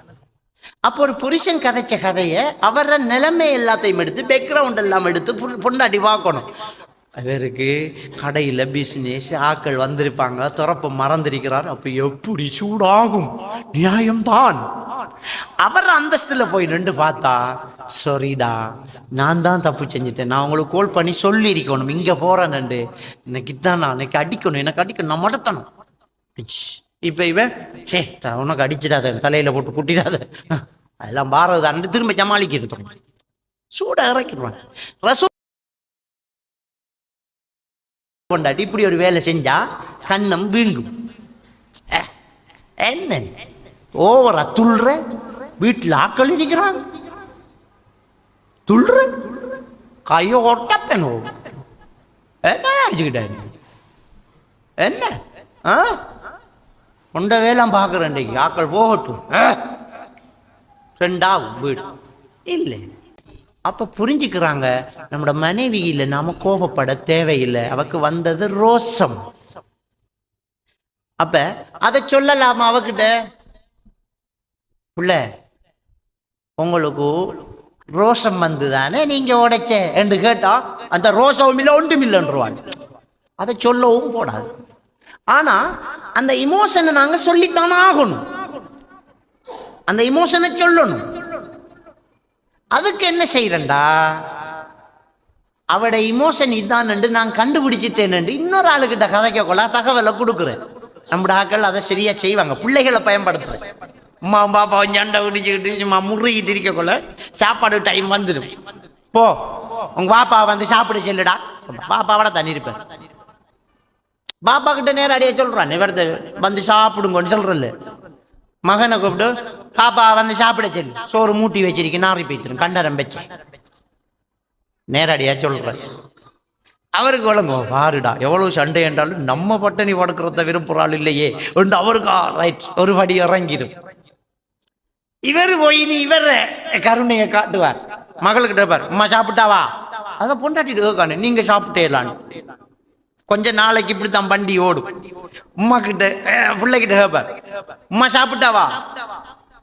அப்போ ஒரு புருஷன் கதைச்ச கதையை அவர நிலைமை எல்லாத்தையும் எடுத்து பேக்ரவுண்ட் எல்லாம் எடுத்து பொண்டாட்டி பார்க்கணும். அவருக்கு கடையில் பிஸ்னஸ் ஆக்கள் வந்திருப்பாங்க, துறப்ப மறந்திருக்கிறார், அப்போ எப்படி சூடாகும்? நியாயம்தான். அவர் அந்தஸ்துல போய் நின்று பார்த்தா, சரிடா நான் தான் தப்பு செஞ்சுட்டேன், நான் உங்களுக்கு கால் பண்ணி சொல்லி இருக்கணும் இங்கே போறேன்னு, எனக்கு இதான் நான் எனக்கு அடிக்கணும் நான் மடத்தணும். இப்போ இவன் சே உனக்கு அடிச்சிடாத, தலையில போட்டு குட்டிடாத, அதெல்லாம் பாரதான் திரும்ப சமாளிக்கிறது, சூட இறக்கிடுவாங்க. கொண்டாட்டி இப்படி ஒரு வேலை செஞ்சா கண்ணம் வீங்கும். என்ன ஓவரா துள்ற, வீட்டில் ஆக்கள் இருக்கிறாங்க, துள்ற கையோ ஒட்டப்பேன் என்ன அடிச்சுக்கிட்டாரு என்ன உண்ட வேலாம் பார்க்குறேன். ஆக்கள் போகட்டும், ரெண்டாகும் வீடு இல்லை. அப்போ புரிஞ்சுக்கிறாங்க, நம்மளோட மனைவியில நாம கோபப்பட தேவையில்லை, அவக்கு வந்தது ரோசம். அப்ப அதை சொல்லலாமா அவகிட்ட, புள்ள உங்களுக்கு ரோசம் வந்துதானே நீங்க உடைச்ச என்று கேட்டா அந்த ரோசம் இல்லை ஒன்றும் இல்லைன்றுவாங்க. அதை சொல்லவும் போடாது. ஆனா அந்த இமோஷனை நாங்க சொல்லித்தானே ஆகணும், அந்த இமோஷனை சொல்லணும். அதுக்கு என்ன செய்யறா, அவட இமோஷன் இதான் நான் கண்டுபிடிச்சிட்டேன் இன்னொரு ஆளுகிட்ட கதைக்க கொள்ள தகவலை கொடுக்குறேன். நம்மட ஆக்கள் அதை சரியா செய்வாங்க. பிள்ளைகளை பயன்படுத்துறேன். அம்மா பாப்பா சண்டை பிடிச்சிக்கிட்டு சும்மா முறுகிட்டு இருக்க கொள்ள சாப்பாடு டைம் வந்துடும். போ உங்க பாப்பா வந்து சாப்பிட செல்லுடா. பாப்பாவோட தண்ணி இருப்பேன். பாப்பா கிட்ட நேரடியா சொல்றான் இவரது வந்து சாப்பிடுங்கன்னு சொல்றல. மகனை கூப்பிட்டு பாப்பா வந்து சாப்பிட செல்லு, சோறு மூட்டி வச்சிருக்கேன் நாரி போய்த்திரும் கண்டரம் வச்சு நேரடியா சொல்றேன். அவருக்கு வழங்க பாருடா எவ்வளவு சண்டை என்றாலும் நம்ம பட்டணி படுக்கிறத விரும்புறாள் இல்லையே என்று அவருக்கு ரைட் ஒரு படி இறங்கிடும். இவர் போய் இவர் கருணையை காட்டுவார். மகளுக்கிட்ட பார் அம்மா சாப்பிட்டாவா, அதை பொண்டாட்டிட்டு கேட்கானு நீங்க சாப்பிட்டேலான்னு. கொஞ்ச நாளைக்கு இப்படித்தான் வண்டி ஓடும். உமா கிட்ட பிள்ளைகிட்ட கேட்பார் உமா சாப்பிட்டாவா,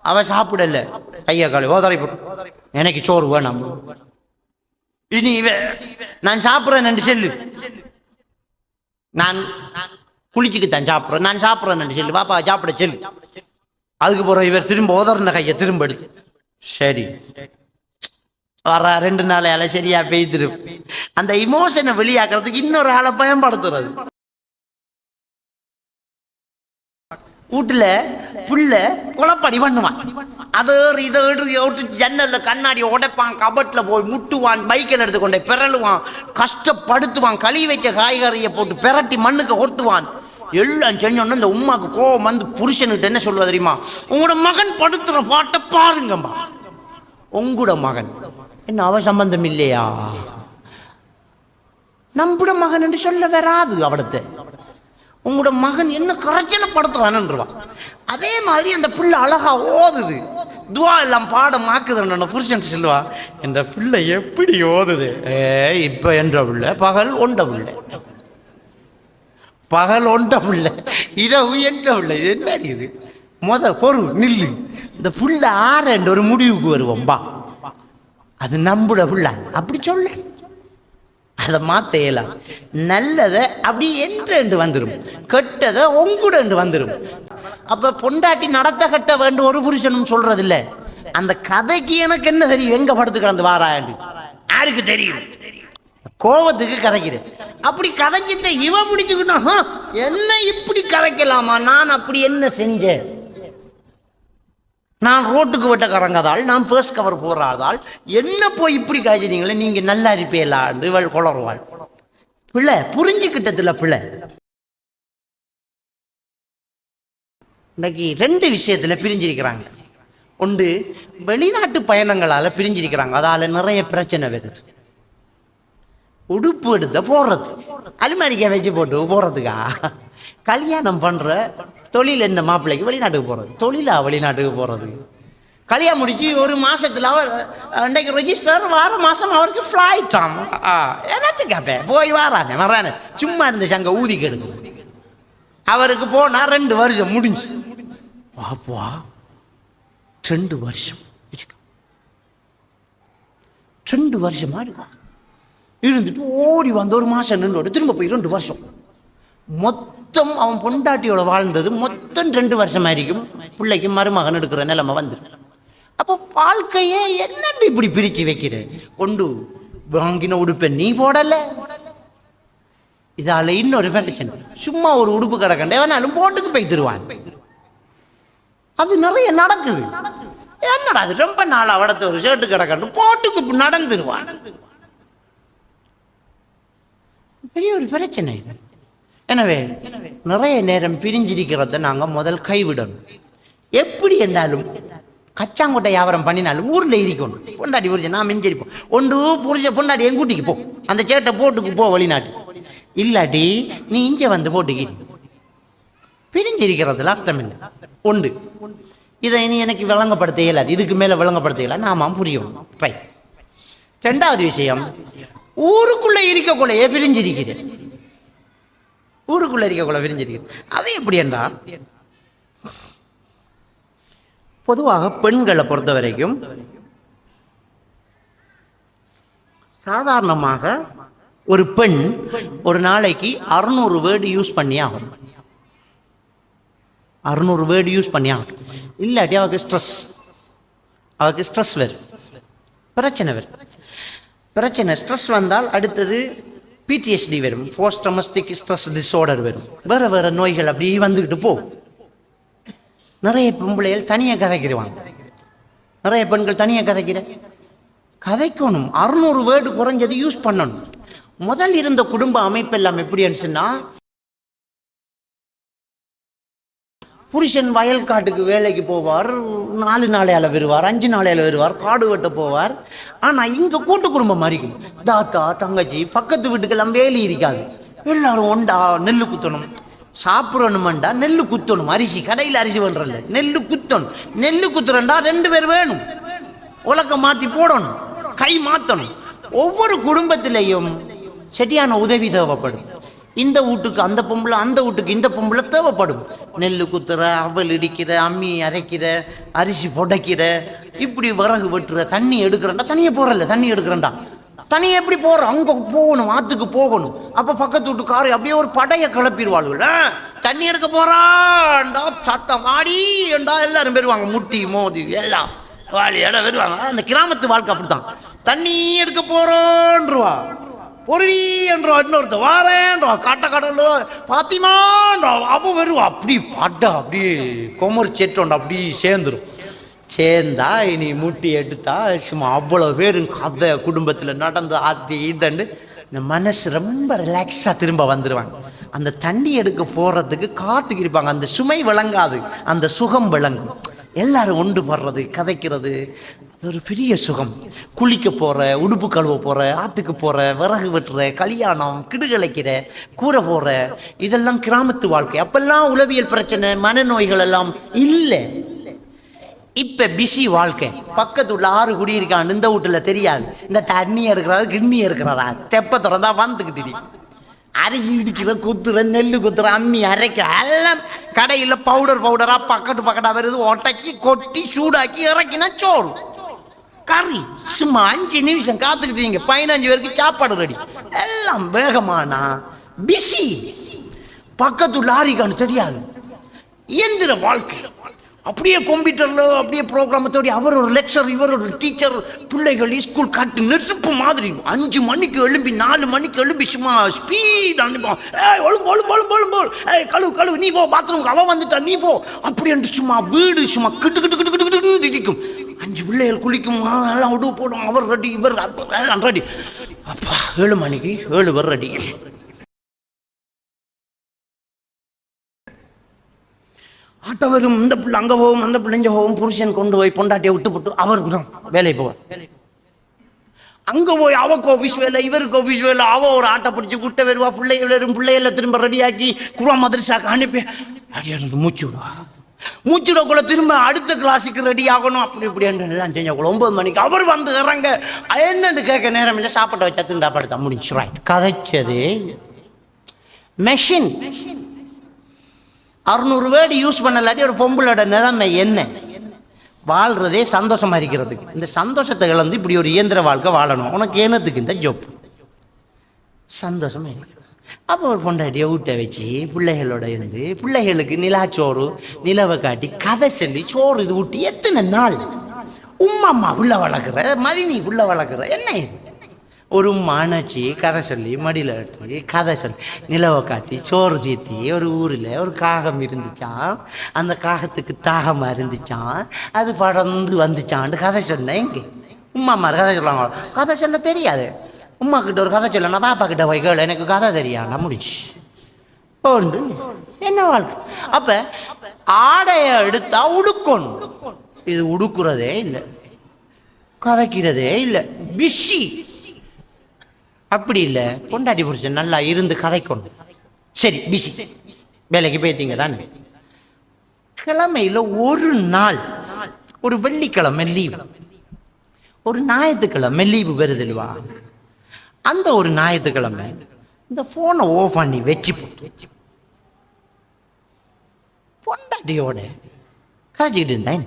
அவ சாப்பிடல ஐயா காலி ஓதரை போட்டு எனக்கு சோறு வேணாம். இனி நான் சாப்பிட்றேன் செல்லு, நான் குளிச்சுக்குத்தான் சாப்பிட்றேன், நான் சாப்பிட்றேன் செல்லு, பாப்பா சாப்பிட செல்லு. அதுக்கு போற இவர் திரும்ப ஓதறின கையை திரும்ப எடுத்து சரி வர 2 நாளையால சரியா பெய்திரும். அந்த இமோஷனை வெளியாக்குறதுக்கு இன்னொரு ஆளை பயன்படுத்துறது. வீட்டுல புள்ள குழப்படி பண்ணுவான். இதை ஜன்னல்ல கண்ணாடி உடைப்பான், கபட்ல போய் முட்டுவான், பைக்கில் எடுத்துக்கொண்டே பிறழுவான், கஷ்டப்படுத்துவான், கழுவி வச்ச காய்கறியை போட்டு பிரட்டி மண்ணுக்கு ஒட்டுவான். எல்லாம் செஞ்சோன்னு இந்த உமாக்கு கோவம் வந்து புருஷனுக்கு என்ன சொல்லுவா தெரியுமா, உங்களோட மகன் படுத்துற பாட்டை பாருங்கம்மா. உங்களோட மகன் என்ன அவ சம்பந்தம் இல்லையா, நம்முட மகன் என்று சொல்ல வராது. அவடத்தை உங்களோட மகன் என்ன கரைச்சனப்படுத்துவான்ன்றவா. அதே மாதிரி அந்த புள்ள அழகா ஓதுது, துவா எல்லாம் பாடம் ஆக்குதுன்னு புருஷன் சொல்லுவா, இந்த பிள்ளை எப்படி ஓதுது. இப்ப என்ற பிள்ளை பகல் ஒண்ட பிள்ளை, பகல் ஒண்ட பிள்ளை, இரவு என்ற பிள்ளை. என்ன அடிக்குது பொறு நில்லு, இந்த புள்ள ஆறன்ற ஒரு முடிவுக்கு வருவோம் பா, அது நம்புட புள்ள அப்படி சொல்ல. அதை மாத்த இயலாம். நல்லதை அப்படி என்று வந்துடும், கெட்டதை உங்குட வந்துடும். அப்ப பொண்டாட்டி நடத்த கட்ட வேண்டும் ஒரு புருஷனும் சொல்றது இல்லை. அந்த கதைக்கு எனக்கு என்ன தெரியும், எங்க படுத்துக்கிறது வாராண்டு யாருக்கு தெரியும். கோவத்துக்கு கதைக்கிறேன். அப்படி கதைச்சிட்ட இவ பிடிச்சுக்கிட்டா என்ன இப்படி கதைக்கலாமா, நான் அப்படி என்ன செஞ்சேன், நான் ரோட்டுக்கு விட்ட கறங்காதால், நான் ஃபர்ஸ்ட் கவர் போறாதால் என்ன போய் இப்படி காய்ச்சினீங்களே, நீங்க நல்லா இருப்பேலாண்டு இவள் குளறுவாள். பிள்ளை புரிஞ்சுக்கிட்டதுல பிள்ளை. இன்னைக்கு 2 விஷயத்துல பிரிஞ்சிருக்கிறாங்க. ஒன்று வெளிநாட்டு பயணங்களால பிரிஞ்சிருக்கிறாங்க, அதால நிறைய பிரச்சனை வருது. உடுப்பு எடுத்த போடுறது, அலுமாரிக்க வச்சு போட்டு போறதுக்கா. கல்யாணம் பண்ற தொழில் என்ன மாப்பிள்ளைக்கு வெளிநாட்டுக்கு போறது, தொழிலா வெளிநாட்டுக்கு போறது. கல்யாணம் முடிச்சு ஒரு மாசத்துல அவர் இன்றைக்கு ரெஜிஸ்டர், வார மாசம் அவருக்கு ஃபிளைட் ஆமா. என்னத்துக்காப்ப போய் வரானே சும்மா இருந்த சங்க ஊதி கெடுக்கு. அவருக்கு போனா 2 வருஷம் முடிஞ்சு. வாப்பா 2 வருஷம் 2 வருஷமா இருந்துட்டு ஓடி வந்து ஒரு மாசம் நின்று திரும்ப போய் 2 வருஷம். மொத்தம் அவன் பொண்டாட்டியோட வாழ்ந்தது மொத்தம் 2 வருஷமா இருக்கும். பிள்ளைக்கு மருமகன் எடுக்கிற நிலைமை வந்து. அப்போ வாழ்க்கையே என்னன்னு இப்படி பிரிச்சு வைக்கிற. கொண்டு வாங்கின உடுப்பை நீ போடல, இதால இன்னொரு பிரச்சனை. சும்மா ஒரு உடுப்பு கிடக்கண்டே வேணாலும் போட்டுக்கு போய் தருவான். அது நிறைய நடக்குது. என்னடா அது ரொம்ப நாள் அவடத்த ஒரு ஷர்ட்டு கிடக்கண்டு போட்டுக்கு நடந்துருவான். பெரிய ஒரு பிரச்சனை. எனவே நிறைய நேரம் பிரிஞ்சிருக்கிறத நாங்கள் முதல் கைவிடணும். எப்படி என்றாலும் கச்சாங்கொட்டை வியாபாரம் பண்ணினாலும் ஊரில் இருக்கணும். பொண்டாட்டி புரிஞ்ச நான் மிஞ்சிருப்போம். ஒன்று புரிஞ்ச பொண்டாட்டி என் கூட்டிக்கு போ, அந்த சேட்டை போட்டுக்கு போ வெளிநாட்டு. இல்லாட்டி நீ இங்கே வந்து போட்டுக்கி. பிரிஞ்சிருக்கிறதுல அர்த்தம் இல்லை. ஒன்று இதை இனி எனக்கு விளங்கப்படுத்த இயலாது, இதுக்கு மேலே விளங்கப்படுத்த இயலாது, நாம புரியும். ரைட். 2வது விஷயம், ஊருக்குள்ளே இருக்கக்குள்ளேயே பிரிஞ்சிருக்கிறேன். ஊருக்குள்ள இருக்கக்குள்ள பிரிஞ்சிருக்கிறேன். அது எப்படி என்றால், பொதுவாக பெண்களை பொறுத்த வரைக்கும் சாதாரணமாக ஒரு பெண் ஒரு நாளைக்கு 600 வேர்டு யூஸ் பண்ணி ஆகும். 600 வேர்டு யூஸ் பண்ணி ஆகும். இல்லாட்டி அவருக்கு ஸ்ட்ரெஸ் வரும், பிரச்சனை வரும். பிரச்சனை ஸ்ட்ரெஸ் வந்தால் அடுத்தது பிடிஎஸ்டி வரும், போஸ்ட் ட்ரமஸ்டிக் ஸ்ட்ரெஸ் டிஸார்டர் வரும். வேறு வேறு நோய்கள் அப்படி வந்துக்கிட்டு போகும். நிறைய பொம்பளைகள் தனியாக கதைக்கிறவாங்க, நிறைய பெண்கள் தனியாக கதைக்கணும். 600 வேர்டு குறைஞ்சது யூஸ் பண்ணணும். முதல் இருந்த குடும்ப அமைப்பு எல்லாம் எப்படி இருந்துச்சுன்னா, புருஷன் வயல் காட்டுக்கு வேலைக்கு போவார், 4 நாளையால வருவார், 5 நாளையால வருவார், காடு வெட்ட போவார். ஆனால் இங்கே கூட்டு குடும்பம் மாதிரி தாத்தா தங்கச்சி பக்கத்து வீட்டுக்கெல்லாம் வேலி இருக்காது. எல்லாரும் ஒண்டா நெல் குத்தணும், சாப்பிடணுமெண்டா நெல் குத்தணும். அரிசி கடையில் அரிசி பண்ணுறல, நெல் குத்தணும். நெல் குத்துறண்டா 2 பேர் வேணும், உலக்க மாற்றி போடணும், கை மாற்றணும். ஒவ்வொரு குடும்பத்திலையும் சரியான உதவி தேவைப்படும். இந்த வீட்டுக்கு அந்த பொம்பளை, அந்த வீட்டுக்கு இந்த பொம்பளை தேவைப்படும். நெல் குத்துற, அவல் இடிக்கிற, அம்மி அரைக்கிற, அரிசி புடைக்கிற, இப்படி விறகு வெட்டுற, தண்ணி எடுக்கிறண்டா தனியாக போகிறல்ல, தண்ணி எடுக்கிறண்டா தனியாக எப்படி போகிறோம், அங்கே போகணும், ஆற்றுக்கு போகணும். அப்போ பக்கத்து வீட்டுக்காரு அப்படியே ஒரு படையை கிளப்பிடுவாள். தண்ணி எடுக்க போகிறான்டா சத்தம் ஆடி என்றா எல்லாரும் பெறுவாங்க, முட்டி மோதி எல்லாம் வாலி இடம் வருவாங்க. அந்த கிராமத்து வாழ்க்கை அப்படித்தான். தண்ணி எடுக்க போகிறோன்றவா, பொருளி என்றா, இன்னொருத்த வாரேன்றா, கடல் பாத்திமான்றா, அப்போ வருவா. அப்படி பட்டா அப்படியே கொமர் செட்டோண்டா அப்படி சேர்ந்தா இனி முட்டி எடுத்தா சும்மா அவ்வளோ பேரும் கதை குடும்பத்தில் நடந்து ஆத்தி இதண்டு இந்த மனசு ரொம்ப ரிலாக்ஸாக திரும்ப வந்துடுவாங்க. அந்த தண்ணி எடுக்க போகிறதுக்கு காத்துக்கு இருப்பாங்க. அந்த சுமை விளங்காது, அந்த சுகம் விளங்கும். எல்லாரும் ஒன்று படுறது, கதைக்கிறது, அது ஒரு பெரிய சுகம். குளிக்க போகிற, உடுப்பு கழுவ போகிற, ஆற்றுக்கு போகிற, விறகு வெட்டுற, கல்யாணம், கிடுகலைக்கிற, கூரை போகிற, இதெல்லாம் கிராமத்து வாழ்க்கை. அப்பெல்லாம் உளவியல் பிரச்சனை, மனநோய்கள் எல்லாம் இல்லை. இப்போ பிஸி வாழ்க்கை. பக்கத்து வீட்டில் 6 குடியிருக்கான், இந்த வீட்டில் தெரியாது. இந்த தண்ணி எடுக்கிறதா கிண்ணி எடுக்கிறதா தெப்ப திறந்தா வந்துக்கிட்டு அரிசி இடிக்கிற, குத்துற, நெல் குத்துற, அம்மி அரைக்கிற, எல்லாம் கடையில் பவுடராக பக்கட்டாக வருது. ஒட்டைக்கி கொட்டி சூடாக்கி இறக்கினா சோறு கறி. சும்மா 5 நிமிஷம் காத்துக்கிட்டீங்க, 15 பேருக்கு சாப்பாடு ரெடி. எல்லாம் வேகமானா பிஸி. பக்கத்து லாரிக்கான்னு தெரியாது. இயந்திர வாழ்க்கை. அப்படியே கம்ப்யூட்டரில் அப்படியே ப்ரோக்ராமத்தோடி அவர் ஒரு லெக்சர், இவர் ஒரு டீச்சர். பிள்ளைகள் ஸ்கூல் காட்டு நெருப்பு மாதிரி 5 மணிக்கு எழும்பி 4 மணிக்கு எழும்பி சும்மா ஸ்பீட் அனுப்போம். ஒழும்பு கழுவு நீ போ, பாத்ரூமுக்கு அவன் வந்துட்டா நீ போ, அப்படி என்று சும்மா வீடு சும்மா கிட்டு கிட்டு கிட்டு கிட்டு கிட்டுன்னு திதிக்கும். 5 பிள்ளைகள் குளிக்கும், எல்லாம் உடுவு போடும், அவர் ரெடி, இவர் ரெடி. அப்பா 7 மணிக்கு 7 பேர் ரெடி. ஆட்டோ வரும், இந்த பிள்ளை அங்கே போகும், அந்த பிள்ளை இங்கே போகும். புருஷன் கொண்டு போய் பொண்டாட்டியை விட்டு போட்டு அவர் வேலைக்கு போவார். அங்கே போய் அவக்கு ஆஃபீஸ் வேலை, இவருக்கு ஆஃபீஸ் வேலை. ஒரு ஆட்டை பிடிச்சி குட்டை வருவா, பிள்ளைகளை திரும்ப ரெடியாக்கி குருவா மதரசாக்கு அனுப்பி அடியாடுறது மூச்சுடக்குள்ள திரும்ப அடுத்த கிளாஸுக்கு ரெடி ஆகணும். அப்படி இப்படி எல்லாம் செஞ்சக்குள்ள 9 மணிக்கு அவர் வந்து இறங்க. என்னன்னு கேட்க நேரம் இல்லை, சாப்பாட்டை வச்சா திண்டா படுத்தா முடிஞ்சு. ரைட், கதைச்சது மெஷின். 600 வேர்டு யூஸ் பண்ணலாட்டி ஒரு பொம்பளோட நிலைமை என்ன? வாழ்றதே சந்தோஷமா இருக்கிறதுக்கு. இந்த சந்தோஷத்தை இழந்து இப்படி ஒரு இயந்திர வாழ்க்கை வாழணும். உனக்கு ஏனத்துக்கு இந்த ஜோப் சந்தோஷமா இருக்கு. அப்போ ஒரு பொண்டாட்டியை ஊட்ட வச்சு பிள்ளைகளோட இருந்து பிள்ளைகளுக்கு நிலாச்சோறு நிலவை காட்டி கதை சொல்லி சோறு இது ஊட்டி எத்தனை நாள்? உம்மா புள்ள வளர்க்குற, மதினி புள்ள வளர்க்குற, என்ன இது? ஒரு மாணச்சி கதை சொல்லி மடியில் எடுத்து கதை சொல்லி நிலவை காட்டி சோறு தீர்த்தி. ஒரு ஊரில் ஒரு காகம் இருந்துச்சான். அந்த காகத்துக்கு தாகமாக இருந்துச்சான். அது படர்ந்து வந்துச்சான்ட்டு கதை சொன்னேன். இங்கே உம்மா கதை சொல்லுவாங்க. கதை சொல்ல தெரியாது. உம்மா கிட்ட ஒரு கதை சொல்லனா பாப்பா கிட்ட போய் கேளு, எனக்கு கதை தெரியாண்டா முடிச்சு போண்டு என்ன வாழ்க்கை. அப்போ ஆடையை எடுத்தா உடுக்கணும். இது உடுக்குறதே இல்லை, கதைக்கிறதே இல்லை, பிஸி. அப்படி இல்லை, பொண்டாட்டி புருஷன் நல்லா இருந்து கதைக்கணும். சரி, பிஸி, வேலைக்கு போய்த்தீங்க தானே. கிழமையில் ஒரு நாள், ஒரு வெள்ளிக்கிழமை லீவு, ஒரு ஞாயிற்றுக்கிழமை லீவு வருதுல்வா. அந்த ஒரு ஞாயிற்றுக்கிழமை இந்த ஃபோனை ஓஃப் பண்ணி வச்சு போட்டு பொண்டாட்டியோட கதைச்சிக்கிட்டு இருந்தேன்.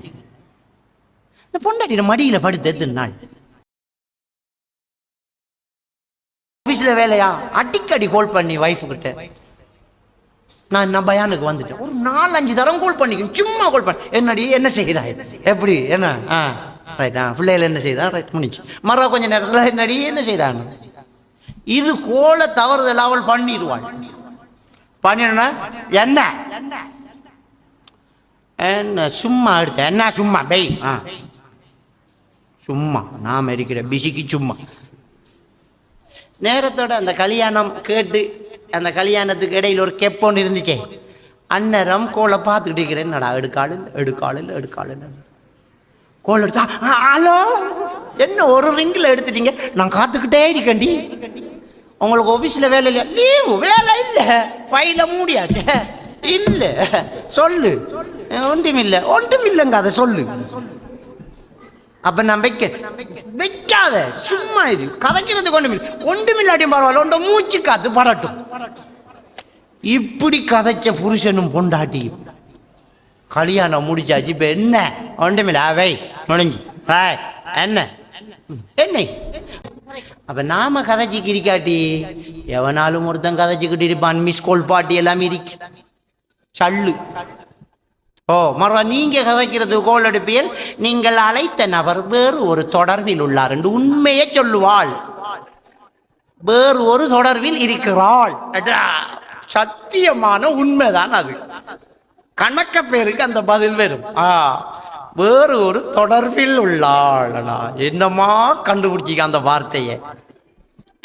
இந்த பொண்டாட்டியோட மடியில் படுத்து எத்தனை நாள்? ஆஃபீஸில் வேலையா? அடிக்கடி கால் பண்ணி வைஃபுக்கிட்ட நான் பயானுக்கு வந்துட்டேன். ஒரு 4-5 தரம் கால் பண்ணிக்கணும். சும்மா கால் பண்ண, என்னடி என்ன செய்கிறாய், எப்படி என்ன ரைட் பிள்ளைகள் என்ன செய்தான் ரைட் முடிச்சு மறு கொஞ்சம் நேரத்தில் நடிகை என்ன செய்கிறாங்க இது கோல தவறுதல் அவள் பண்ணிடுவாள் பண்ணினா என்ன என்ன சும்மா எடுத்த என்ன சும்மா பை சும்மா நாம் இருக்கிற பிசிக்கு சும்மா நேரத்தோட அந்த கல்யாணம் கேட்டு அந்த கல்யாணத்துக்கு இடையில் ஒரு கெப்பொன்று இருந்துச்சே அந்நேரம் கோலை பார்த்துக்கிட்டு இருக்கிறேன் என்னடா எடுக்காளில் கோல் எடுத்தா ஹலோ என்ன ஒரு ரிங்கில் எடுத்துட்டீங்க நான் காத்துக்கிட்டே இருக்கேன்டி உங்களுக்கு ஆஃபீஸில் வேலை இல்லையா லீவு வேலை இல்லை ஃபைலை மூடியாச்சு இல்லை சொல்லு ஒன்றுமில்லைங்க அதை சொல்லு அப்ப நான் வைக்காத சும்மா இது கதைக்கிறதுக்கு ஒன்றுமில்லாட்டியும் பரவாயில்ல ஒன்ற மூச்சு காத்து பரட்டும் இப்படி கதைச்ச புருஷனும் பொண்டாட்டி கல்யாணம் முடிச்சாச்சு இப்ப என்ன ஒன்றுமில்ல அவை முடிஞ்சு என்ன என்ன அப்ப நாம கதைச்சிக்கு இருக்காட்டி எவனாலும் ஒருத்தன் கதைச்சிக்கிட்டு இருப்பான் மிஸ் கோல் பாட்டி எல்லாம் இருக்கு சல்லு மறுவா நீங்க கதைக்கிறது கோல் எடுப்பியல் நீங்கள் அழைத்த நபர் வேறு ஒரு தொடர்பில் உள்ளார் என்று உண்மையை சொல்லுவாள் வேறு ஒரு தொடர்பில் இருக்கிறாள் சத்தியமான உண்மைதான் அது கணக்க பேருக்கு அந்த பதில் வரும் வேறு ஒரு தொடர்பில் உள்ளாள் என்னமா கண்டுபிடிச்சிக்க அந்த வார்த்தையை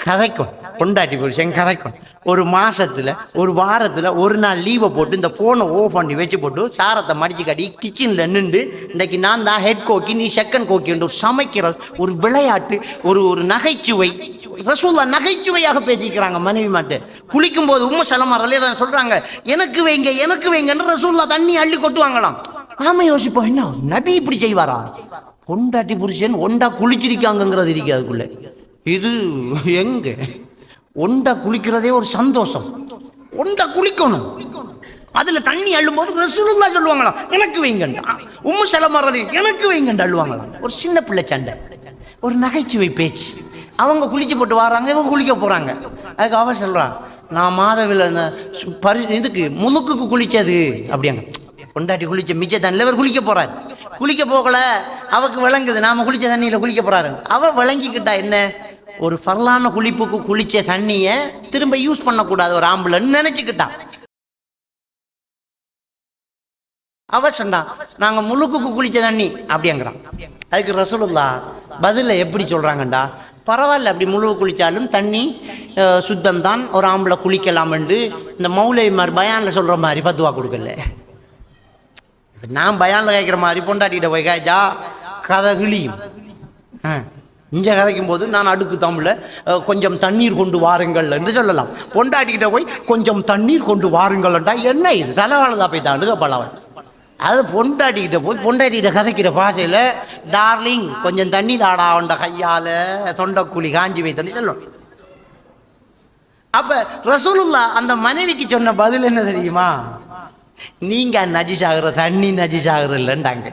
கதைக்கும் பொண்டாட்டி புருஷன் கதைக்கும் ஒரு மாசத்துல ஒரு வாரத்துல ஒரு நாள் லீவை போட்டு இந்த போனை ஓஃப் பண்ணி வச்சு போட்டு சாரத்தை மடிச்சு காட்டி கிச்சன்ல நின்று இன்னைக்கு நான் தான் ஹெட் கோக்கி நீ செகண்ட் கோக்கி என்று சமைக்கிற ஒரு விளையாட்டு ஒரு நகைச்சுவை ரசூலுல்லாஹ் நகைச்சுவையாக பேசிக்கிறாங்க மனைவி மாட்டு குளிக்கும் போது சலமார் சொல்றாங்க எனக்கு வைங்கன்னு ரசூலுல்லாஹ் தண்ணி அள்ளி கொட்டுவாங்களாம் நாம யோசிப்போம் என்ன நபி இப்படி செய்வாரா பொண்டாட்டி புருஷன் ஒண்டா குளிச்சிருக்காங்கிறது இருக்கு அதுக்குள்ள இது எங்க ஒண்டா குளிக்கிறதே ஒரு சந்தோஷம் ஒண்டா குளிக்கணும் அதுல தண்ணி அள்ளும் போது ரசூலுல்லாஹ் சொல்லுவாங்களாம் எனக்கு வைங்கண்டா சலமார் எனக்கு வைங்கண்டா அள்ளுவாங்களாம் ஒரு சின்ன பிள்ளை சண்டை ஒரு நகைச்சுவை பேச்சு அவங்க குளிச்சு போட்டு வராங்க இவங்க குளிக்க போறாங்க அதுக்கு அவ சொல்றான் நான் மாதவில இதுக்கு முழுக்குக்கு குளிச்சது அப்படியாங்க பொண்டாட்டி குளிச்ச மிச்ச தண்ணியில் இவர் குளிக்க போகல அவக்கு விளங்குது நாம குளிச்ச தண்ணியில குளிக்க போறாரு அவ விளங்கிக்கிட்டா என்ன ஒரு ஃபர்லான குளிப்புக்கு குளிச்ச தண்ணிய திரும்ப யூஸ் பண்ணக்கூடாது ஒரு ஆம்புலன்னு நினைச்சுக்கிட்டான் அவ சொன்னா நாங்க முழுக்குக்கு குளிச்ச தண்ணி அப்படிங்கிறான் அதுக்கு ரசூலுல்லாஹ் பதில எப்படி சொல்றாங்கண்டா பரவாயில்ல அப்படி முழு குளிச்சாலும் தண்ணி சுத்தம் தான் ஒரு ஆம்பளை குளிக்கலாம் என்று இந்த மௌலைமார் பயான்ல சொல்ற மாதிரி பத்துவா கொடுக்கல நான் பயானில் கேட்குற மாதிரி பொண்டாட்டிகிட்ட போய் காய்ச்சா கதை கிளியும் இங்கே கதைக்கும் போது நான் அடுக்கு தமிழில் கொஞ்சம் தண்ணீர் கொண்டு வாருங்கள் என்று சொல்லலாம் பொண்டாட்டிக்கிட்ட போய் கொஞ்சம் தண்ணீர் கொண்டு வாருங்கள்ன்றா என்ன இது தலைவாழதா போய் தாண்டுக பலவன் அது பொண்டாட்டிக்கிட்ட கதைக்கிற பாஷையில் டார்லிங் கொஞ்சம் தண்ணி தாடா உண்ட கையால் தொண்டைக்குழி காஞ்சி வைத்தன்னு சொல்லணும் அப்போ ரசூலுல்லாஹ் அந்த மனைவிக்கு சொன்ன பதில் என்ன தெரியுமா நீங்க நஜிசாகிற தண்ணி நஜிசாகிற இல்லைன்றாங்க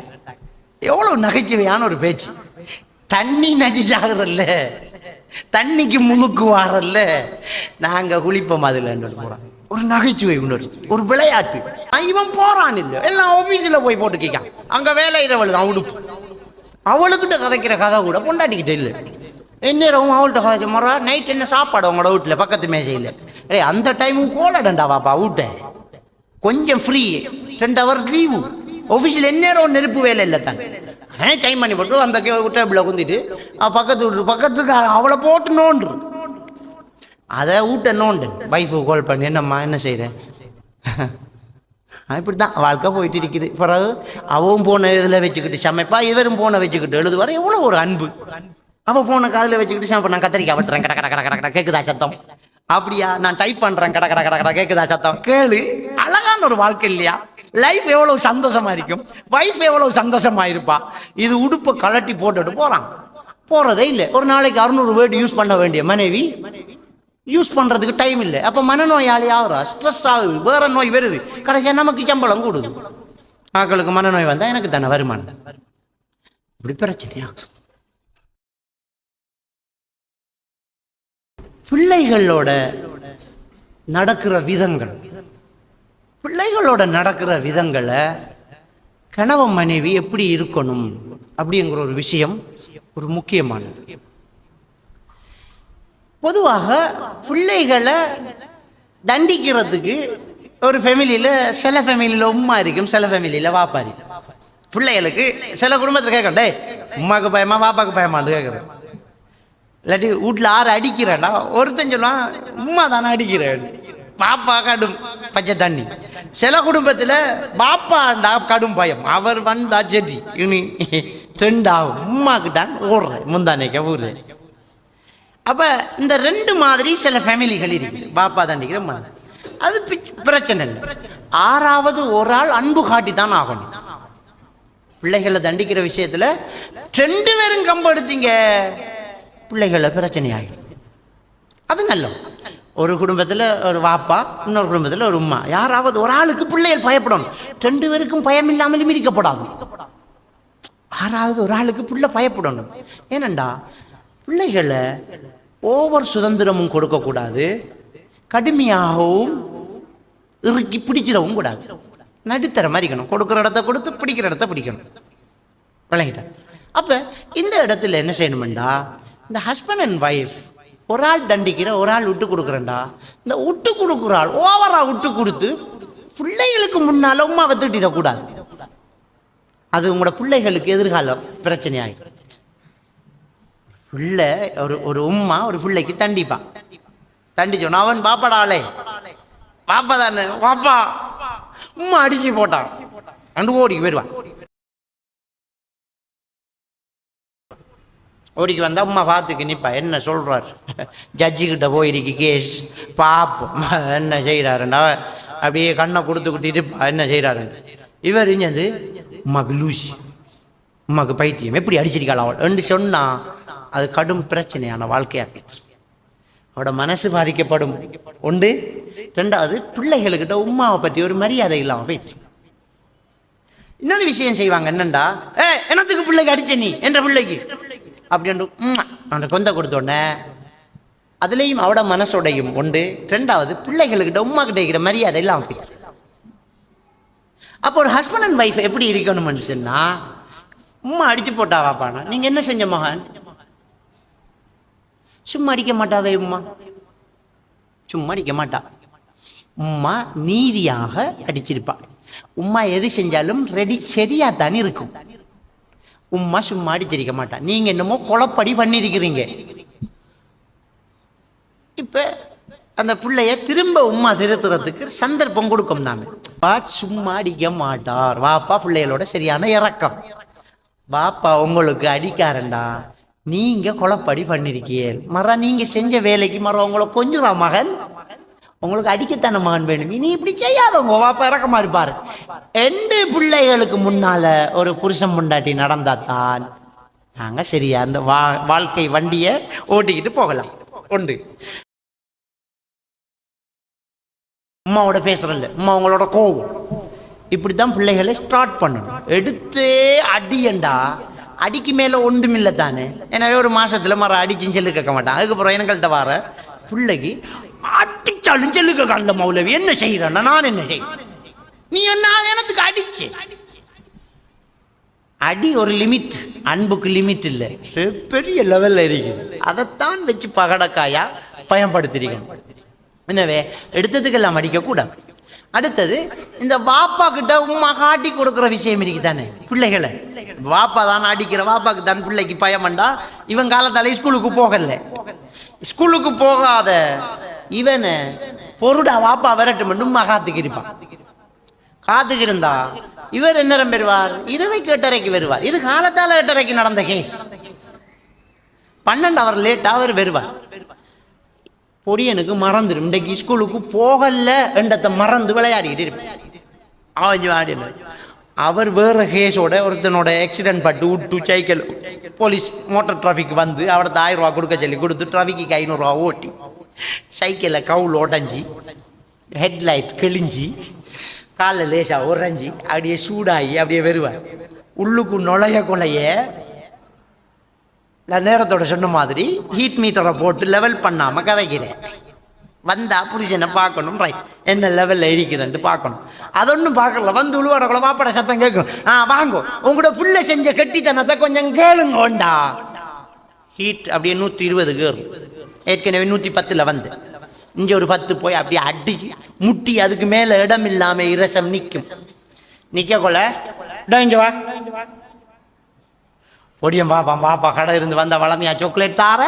எவ்வளவு நகைச்சுவையான ஒரு பேச்சு தண்ணி நஜிசாகிறல்ல தண்ணிக்கு முழுக்கு வாரல்ல நாங்க குளிப்போம் அதுல போறோம் ஒரு நகைச்சுவை ஒரு விளையாட்டு இவன் போறான் இல்லை எல்லாம் ஆபீஸ்ல போய் போட்டு கேட்கான் அங்க வேலை இரவல் தான் உடுப்பு அவளுக்கிட்ட கதைக்கிற கதை கூட பொண்டாட்டிக்கிட்ட இல்லை எந்நேரமும் அவள்கிட்ட கதைச்ச முறை நைட் என்ன சாப்பாடு அவங்களோட வீட்டுல பக்கத்து மேசையில் அந்த டைமும் கோலடண்டா வாப்பா வீட்டை கொஞ்சம் ஃப்ரீ 2 hour லீவு ஆஃபீஸில் எந்நேரம் நெருப்பு வேலை இல்லை தான் டைம் பண்ணி போட்டு அந்த டேபிளில் குந்திட்டு பக்கத்துக்கு அவளை போட்டு நோண்டு அதை வீட்டை நோண்டு வைஃபு கால் பண்ணி என்னம்மா என்ன செய்கிறேன் இப்படி தான் வாழ்க்கை போயிட்டு இருக்குது பிறகு அவவும் போன இதில் வச்சுக்கிட்டு சமைப்பா இவரும் போனை வச்சுக்கிட்டு எழுதுவார் எவ்வளோ ஒரு அன்பு அவள் போனை காதில் வச்சுக்கிட்டு சமைப்பா நான் கத்திரிக்காய் வெட்டுறேன் கட கட கட கட கேட்குதா சத்தம் அப்படியா நான் டைப் பண்றேன் கட கட கட கட கேட்குதா சத்தம் கேளு அழகான ஒரு வாழ்க்கை இல்லையா லைஃப் எவ்வளவு சந்தோஷமா இருக்கும் வைஃப் எவ்வளவு சந்தோஷமா இருப்பா இது உடுப்பை கலட்டி போட்டுட்டு போறதே இல்லை ஒரு நாளைக்கு 600 வேர்டு யூஸ் பண்ண வேண்டிய மனைவி யூஸ் பண்றதுக்கு டைம் இல்லை அப்ப மனநோயாளி ஆகுறா ஸ்ட்ரெஸ் ஆகுது வேற நோய் வருது கடைசியா நமக்கு சம்பளம் கூடுது ஆக்களுக்கு மனநோய் வந்தா எனக்கு தானே வருமானம் இப்படி பிரச்சனையா பிள்ளைகளோட நடக்கிற விதங்களை கணவன் மனைவி எப்படி இருக்கணும் அப்படிங்கிற ஒரு விஷயம் ஒரு முக்கியமானது. பொதுவாக பிள்ளைகளை தண்டிக்கிறதுக்கு ஒரு ஃபேமிலியில் சில ஃபேமிலியில் உம்மா இருக்கும், சில ஃபேமிலியில் வாப்பா இருக்கும். பிள்ளைகளுக்கு சில குடும்பத்தில் கேட்கண்டே உமாவுக்கு பயமா வாப்பாவுக்கு பயமான்னு கேட்குறேன். இல்லாட்டி வீட்டில் ஆறு அடிக்கிறேன்டா, ஒருத்தன் சொல்லுவான் உம்மா தானே அடிக்கிறேன், பாப்பா கடும் பச்சை தண்ணி. சில குடும்பத்தில் பாப்பாண்டா கடும் பயம், அவர் வந்தா செடி இனி ட்ரெண்டாகும், உம்மாக்கிட்டான் ஓடுறேன் முந்தானேக்க ஊரு. அப்போ இந்த ரெண்டு மாதிரி சில ஃபேமிலிகள் இருக்குது, பாப்பா தண்டிக்கிற மாதிரி. அது பிரச்சனை இல்லை. ஆறாவது ஒரு ஆள் அன்பு காட்டி தான் ஆகணும். பிள்ளைகளை தண்டிக்கிற விஷயத்தில் ரெண்டு பேரும் கம்பெடுத்தீங்க பிள்ளைகளை பிரச்சனையாகும். அது நல்ல ஒரு குடும்பத்தில் ஒரு வாப்பா, இன்னொரு குடும்பத்தில் ஒரு உம்மா, யாராவது ஒரு ஆளுக்கு பிள்ளைகள் பயப்படணும். ரெண்டு பேருக்கும் பயம் இல்லாமலும் இருக்கப்படாது. ஆறாவது ஒரு ஆளுக்கு பிள்ளை பயப்படணும். ஏனண்டா பிள்ளைகளை ஓவர் சுதந்திரமும் கொடுக்கக்கூடாது, கடுமையாகவும் இறுக்கி பிடிச்சிடவும் கூடாது. நடுத்தர மாதிரி இருக்கணும். கொடுக்குற இடத்த கொடுத்து பிடிக்கிற இடத்த பிடிக்கணும். விளங்கிட்டேன். அப்போ இந்த இடத்துல என்ன செய்யணுமெண்டா, இந்த ஹஸ்பண்ட் அண்ட் ஒய்ஃப் ஒரு ஆள் தண்டிக்கிற ஒரு ஆள் விட்டு கொடுக்குறேன்டா, இந்த விட்டு கொடுக்குற ஆள் ஓவராக விட்டு கொடுத்து பிள்ளைகளுக்கு முன்னால் உமாவை திட்டிடக்கூடாது. அது உங்களோட பிள்ளைகளுக்கு எதிர்கால பிரச்சனை ஆகிடும். பிள்ளை ஒரு உம்மா ஒரு பிள்ளைக்கு தண்டிப்பான். தண்டிச்சோன்னா அவன் பாப்பாடாளே பாப்பா தானே பாப்பா உம்மா அடிச்சு போட்டான் அண்டு ஓடிக்கு போயிடுவான். ஓடிக்கு வந்தா உம்மா பார்த்துக்கு நிப்பா, என்ன சொல்றார், ஜட்ஜிக்கிட்ட போயிருக்கு கேஸ், பாப்போம் என்ன செய்யறாருண்டா, அப்படியே கண்ணை கொடுத்துக்கிட்டு இருப்பா என்ன செய்யறாரு. இவர் இஞ்சது உமாக்கு லூசி, உமாக்கு பைத்தியம், எப்படி அடிச்சிருக்காள் அவள் என்று சொன்னா அது கடும் பிரச்சனையான வாழ்க்கையாக அவட மனசு பாதிக்கப்படும். உண்டு. ரெண்டாவது பிள்ளைகளுக்கிட்ட உமாவை பற்றி ஒரு மரியாதை இல்லாமல் போயிடுச்சு. இன்னொரு விஷயம் செய்வாங்க, என்னண்டா என்னத்துக்கு பிள்ளைக்கு அடிச்ச நீ என்ற பிள்ளைக்கு அப்படின்ட்டு அந்த கொந்த கொடுத்தோடனே அதுலேயும் அவட மனசோடையும் உண்டு. ரெண்டாவது பிள்ளைகளுக்கிட்ட உமா கிட்ட இருக்கிற மரியாதை இல்லாமல் போயிடுச்சு. அப்போ ஒரு ஹஸ்பண்ட் அண்ட் ஒய்ஃப் எப்படி இருக்கணும்னு சொன்னா, உமா அடிச்சு போட்டா வாப்பானா நீங்க என்ன செஞ்ச மகன், சும்மா அடிக்க மாட்டாவே உம்மா, சும்மா அடிக்க மாட்டா. உம்மா நீதியாக அடிச்சிருப்பா. உம்மா எது செஞ்சாலும் ரெடி சரியா தானே இருக்கும். உம்மா சும்மா அடிச்சிருக்க மாட்டா. நீங்க என்னமோ கொலப்படி பண்ணிருக்கிறீங்க. இப்ப அந்த பிள்ளைய திரும்ப உம்மா திருத்துறதுக்கு சந்தர்ப்பம் கொடுக்கும். நாம சும்மா அடிக்க மாட்டார் வாப்பா, பிள்ளைகளோட சரியான இறக்கம். பாப்பா உங்களுக்கு அடிக்காரண்டா, நீங்க கொலப்படி பண்ணிருக்கீர் மர, நீங்க செஞ்ச வேலைக்கு மர உங்களை கொஞ்சம் மகன், உங்களுக்கு அடிக்கத்தான மகன் வேணும், இனி இப்படி செய்யாதவங்க வாப்பா இறக்கமா இருப்பாரு. ரெண்டு பிள்ளைகளுக்கு முன்னால ஒரு புருஷன் முண்டாட்டி நடந்தாத்தான் நாங்க சரியா அந்த வாழ்க்கை வண்டியை ஓட்டிக்கிட்டு போகலாம். உண்டு. உமாவோட பேசுறல, உமா உங்களோட கோவம், இப்படித்தான் பிள்ளைகளை ஸ்டார்ட் பண்ணணும். எடுத்து அடியண்டா, அடிக்கு மேலே ஒன்றும் இல்லை தானே. எனவே ஒரு மாசத்துல மரம் அடிச்சுன்னு சொல்லி கேட்க மாட்டான். அதுக்கப்புறம் எங்கள்கிட்ட வர பிள்ளைக்கு அடிச்சாலும் சொல்லி கேட்க, அந்த மௌலவி என்ன செய்யறேன்னா நான் என்ன செய்யறேன், நீ என்ன எனக்கு அடிச்சு. அடி ஒரு லிமிட், அன்புக்கு லிமிட் இல்லை, பெரிய லெவல்ல இருக்குது. அதைத்தான் வச்சு பகடக்காயா பயன்படுத்திருக்கணும். எனவே எடுத்ததுக்கெல்லாம் அடிக்கக்கூடாது. அடுத்தது இந்த வாப்பா கிட்ட உமா காட்டி கொடுக்குற விஷயம் இருக்கு தானே. பிள்ளைகளை வாப்பா தான் அடிக்கிற, வாப்பாக்கு தான் பிள்ளைக்கு பயமண்டா. இவன் காலத்தால ஸ்கூலுக்கு போகல, ஸ்கூலுக்கு போகாத இவனை பொருடா வாப்பா விரட்டும் உமா காத்துக்கு இருப்பான். காத்துக்கு இருந்தா இவர் என்ன பெறுவார், 2:08 வருவார். இது காலத்தால 8:30 நடந்த கேஸ். 12 அவர் லேட்டா அவர் வருவார். பொடியனுக்கு மறந்துடும், இன்றைக்கு ஸ்கூலுக்கு போகல என்றதை மறந்து விளையாடிட்டு இருப்பேன். அவர் வேற கேஸோட ஒருத்தனோட ஆக்சிடென்ட் பட்டு விட்டு சைக்கிள் போலீஸ் மோட்டார் டிராஃபிக் வந்து அவர்கிட்ட 1000 ரூபா கொடுக்க சொல்லி கொடுத்து டிராஃபிக்கு 500 ரூபா ஓட்டி சைக்கிளில் கவுல் உடஞ்சி ஹெட்லைட் கிழிஞ்சி காலில் லேசாக உறைஞ்சி அப்படியே சூடாகி அப்படியே வருவார். உள்ளுக்கு நுழைய கொலைய நான் நேரத்தோட சொன்ன மாதிரி ஹீட் மீட்டரை போட்டு லெவல் பண்ணாமல் கதைக்கிறேன். வந்தா புருஷனை பார்க்கணும், ரைட் என்ன லெவலில் இருக்குதுன்ட்டு பார்க்கணும். அதொன்னும் பார்க்கல, வந்து உழுவாடக்குள்ள வாப்பட சத்தம் கேட்கும். வாங்கோ உங்களோட புள்ள செஞ்ச கெட்டித்தனத்தை கொஞ்சம் கேளுங்கோண்டா. ஹீட் அப்படியே 120 கேறும். ஏற்கனவே 110 வந்து இங்கே ஒரு 10 போய் அப்படியே அடி முட்டி அதுக்கு மேலே இடம் இல்லாமல் இரசம் நிற்கும். நிற்கக்கொள்ள இங்கே வா பொடியும் பாப்பா கடை இருந்து வந்த வளமையா சாக்லேட் தார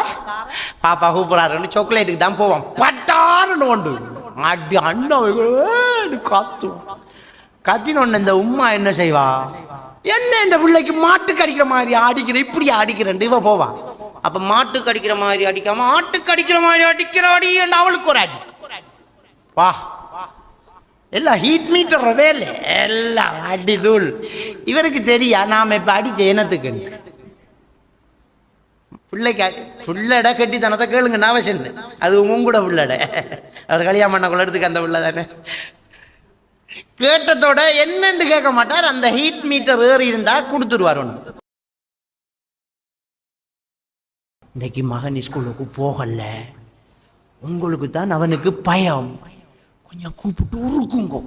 பாப்பா கூப்பிட்றாரு. சாக்லேட்டுக்கு தான் போவோம். பட்டாருன்னு ஒன்று அடி அண்ணன் கத்தினொன்னு இந்த உம்மா என்ன செய்வா, என்ன இந்த பிள்ளைக்கு மாட்டுக்கு அடிக்கிற மாதிரி அடிக்கிற, இப்படி அடிக்கிறேன் இவ போவா. அப்ப மாட்டுக்கு அடிக்கிற மாதிரி அடிக்காம ஆட்டுக்கு அடிக்கிற மாதிரி அடிக்கிற அடி அவளுக்கு ஒரு அடி. வா எல்லாம் ஹீட் மீட்டர் வேலை எல்லாம் அடி தூள். இவருக்கு தெரியா நாம இப்ப அடிச்ச இனத்துக்கு பிள்ளைக்கு புள்ளட கட்டி தனத்தை கேளுங்க. அவசியம் அது உங்கூட புள்ளட, அவர் கல்யாணம் பண்ண கொள்ளறதுக்கு அந்த புள்ள தானே. கேட்டதோட என்னன்னு கேட்க மாட்டார். அந்த ஹீட் மீட்டர் ஏறி இருந்தா கொடுத்துருவார். ஒன்று இன்னைக்கு மகன் ஸ்கூலுக்கு போகல, உங்களுக்கு தான் அவனுக்கு பயம். கொஞ்சம் கூப்பிட்டு உருக்குங்கோ,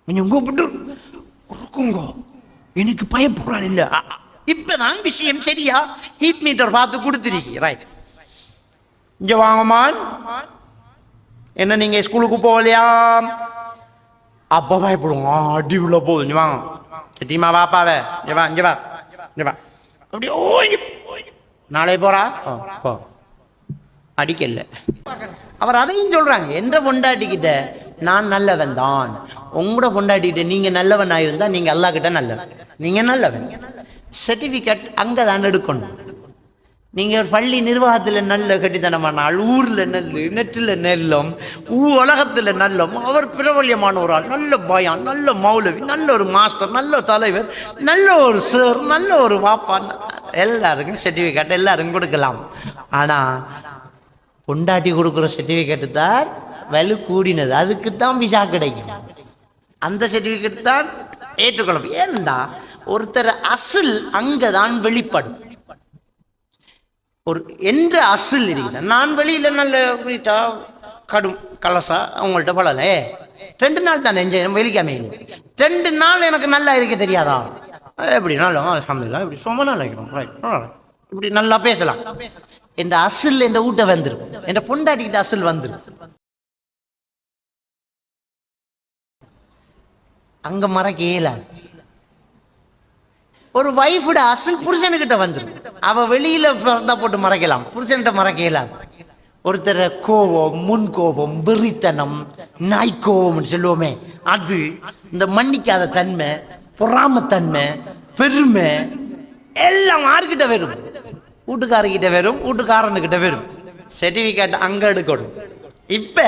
கொஞ்சம் கூப்பிட்டு உருக்குங்கோ, எனக்கு பயப்படுறான் இல்லை. இப்பதான் விஷயம் சரியா ஹீட் மீட்டர் பார்த்து கொடுத்துருக்கீ, ரைட். இங்க வாங்கம்மான், என்ன நீங்க ஸ்கூலுக்கு போகலையா? அப்பா பயப்படுவோம், அடி உள்ள போகுது. வாங்க சத்தியமா வாப்பாவே, இங்க வா இங்க வா இங்க வா. அப்படியே நாளை போறா அடிக்கல. அவர் அதையும் சொல்றாங்க, என்ற பொண்டாட்டிக்கிட்ட நான் நல்லவன் தான், உங்களோட பொண்டாட்டிக்கிட்ட நீங்க நல்லவன் ஆயிருந்தா நீங்க அல்லா கிட்ட நல்லவன், நீங்க நல்லவன். சர்டிபிகேட் அங்கதான் எடுக்கணும். நீங்க பள்ளி நிர்வாகத்தில் நல்ல கட்டித்தனமானால், ஊர்ல நல்ல நெற்றில் நெல்லும், உலகத்தில் நல்லம், அவர் பிரபல்யமான ஒரு ஆள், நல்ல பயான், நல்ல மௌலவி, நல்ல ஒரு மாஸ்டர், நல்ல தலைவர், நல்ல ஒரு சார், நல்ல ஒரு வாப்பா, எல்லாருக்கும் சர்டிபிகேட் எல்லாருக்கும் கொடுக்கலாம். ஆனா பொண்டாட்டி கொடுக்குற சர்டிபிகேட்டு தான் வலு கூடினது, அதுக்கு தான் விசா கிடைக்கும். அந்த சர்டிபிகேட் தான் ஏற்றுக்கொள்ளும். ஏன்டா ஒருத்தர் அசில் அங்கதான் வெளிப்படும். ஒரு என்ற அசில் இருக்கிற நான் வெளியில நல்ல வீட்டா கடும் கலசா அவங்கள்ட்ட பழல 2 நாள் தான் வெளிக்காம 2 நாள் எனக்கு நல்லா இருக்க தெரியாதா? எப்படி நாளும் அல்ஹம்துலில்லாஹ் இப்படி சும்மா நல்லா இருக்கணும், இப்படி நல்லா பேசலாம். என்ற அசில் என்ற ஊட்ட வந்துடும், என்ற பொண்டாட்டிக்கிட்ட அசில் வந்துடும். அங்க மறக்க இயலாது. ஒரு வைஃபோட அசல் புருஷனுக்கிட்ட வந்துடும். அவ வெளியில போட்டு மறைக்கலாம், புருஷன்கிட்ட மறக்க இயலாது. ஒருத்தர கோபம், முன் கோபம், வெறித்தனம், நாய்க்கோபம் சொல்லுவோமே, அது இந்த மன்னிக்காத தன்மை, பொறாமத்தன்மை, பெருமை எல்லாம் யாருக்கிட்ட வரும்? வீட்டுக்காரர்கிட்ட வரும், வீட்டுக்காரனுக்கிட்ட வரும். சர்டிபிகேட் அங்க எடுக்கணும். இப்ப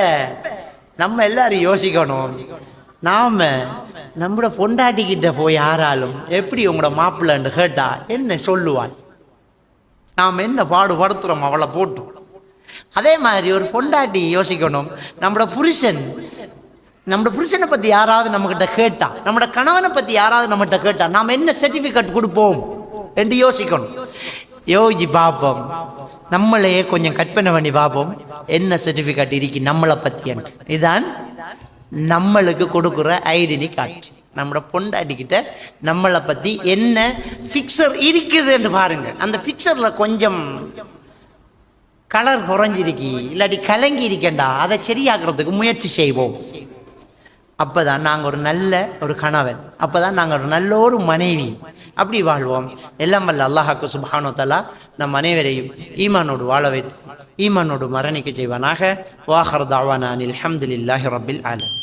நம்ம எல்லாரும் யோசிக்கணும், நாம நம்மளோட பொண்டாட்டிக்கிட்ட போய் யாராலும் எப்படி உங்களோட மாப்பிள்ளன்னு கேட்டா என்ன சொல்லுவாள்? நாம் என்ன பாடுபடுத்துறோம் அவளை போட்டு. அதே மாதிரி ஒரு பொண்டாட்டி யோசிக்கணும், நம்மளோட புருஷனை பத்தி யாராவது நம்மகிட்ட கேட்டா, நம்மளோட கணவனை பத்தி யாராவது நம்மகிட்ட கேட்டா நாம் என்ன சர்டிபிகேட் கொடுப்போம் என்று யோசிக்கணும். யோசிச்சு பார்ப்போம், நம்மளையே கொஞ்சம் கற்பனை பண்ணி பார்ப்போம், என்ன சர்டிபிகேட் இருக்கு நம்மளை பத்தி என்று. இதுதான் நம்மளுக்கு கொடுக்குற ஐடென்டி கார்டு. நம்மளோட பொண்டாட்டிக்கிட்ட நம்மளை பத்தி என்ன ஃபிக்சர் இருக்குதுன்னு பாருங்க. அந்த ஃபிக்சர்ல கொஞ்சம் கலர் குறைஞ்சிருக்கி இல்லாட்டி கலங்கி இருக்கேண்டா, அதை சரியாக்குறதுக்கு முயற்சி செய்வோம். அப்பதான் நாங்கள் ஒரு நல்ல ஒரு கணவன், அப்பதான் நாங்கள் ஒரு நல்ல ஒரு மனைவி, அப்படி வாழ்வோம். எல்லாம் வல்ல அல்லாஹ்வுக்கு சுப்ஹானஹு வ தஆலா நம் அனைவரையும் ஈமானோடு வாழ வைத்து ஈமானோடு மரணிக்க செய்வானாக. வாஹர் தஅவானா அனில் ஹம்துலில்லாஹி ரப்பில் ஆலமீன்.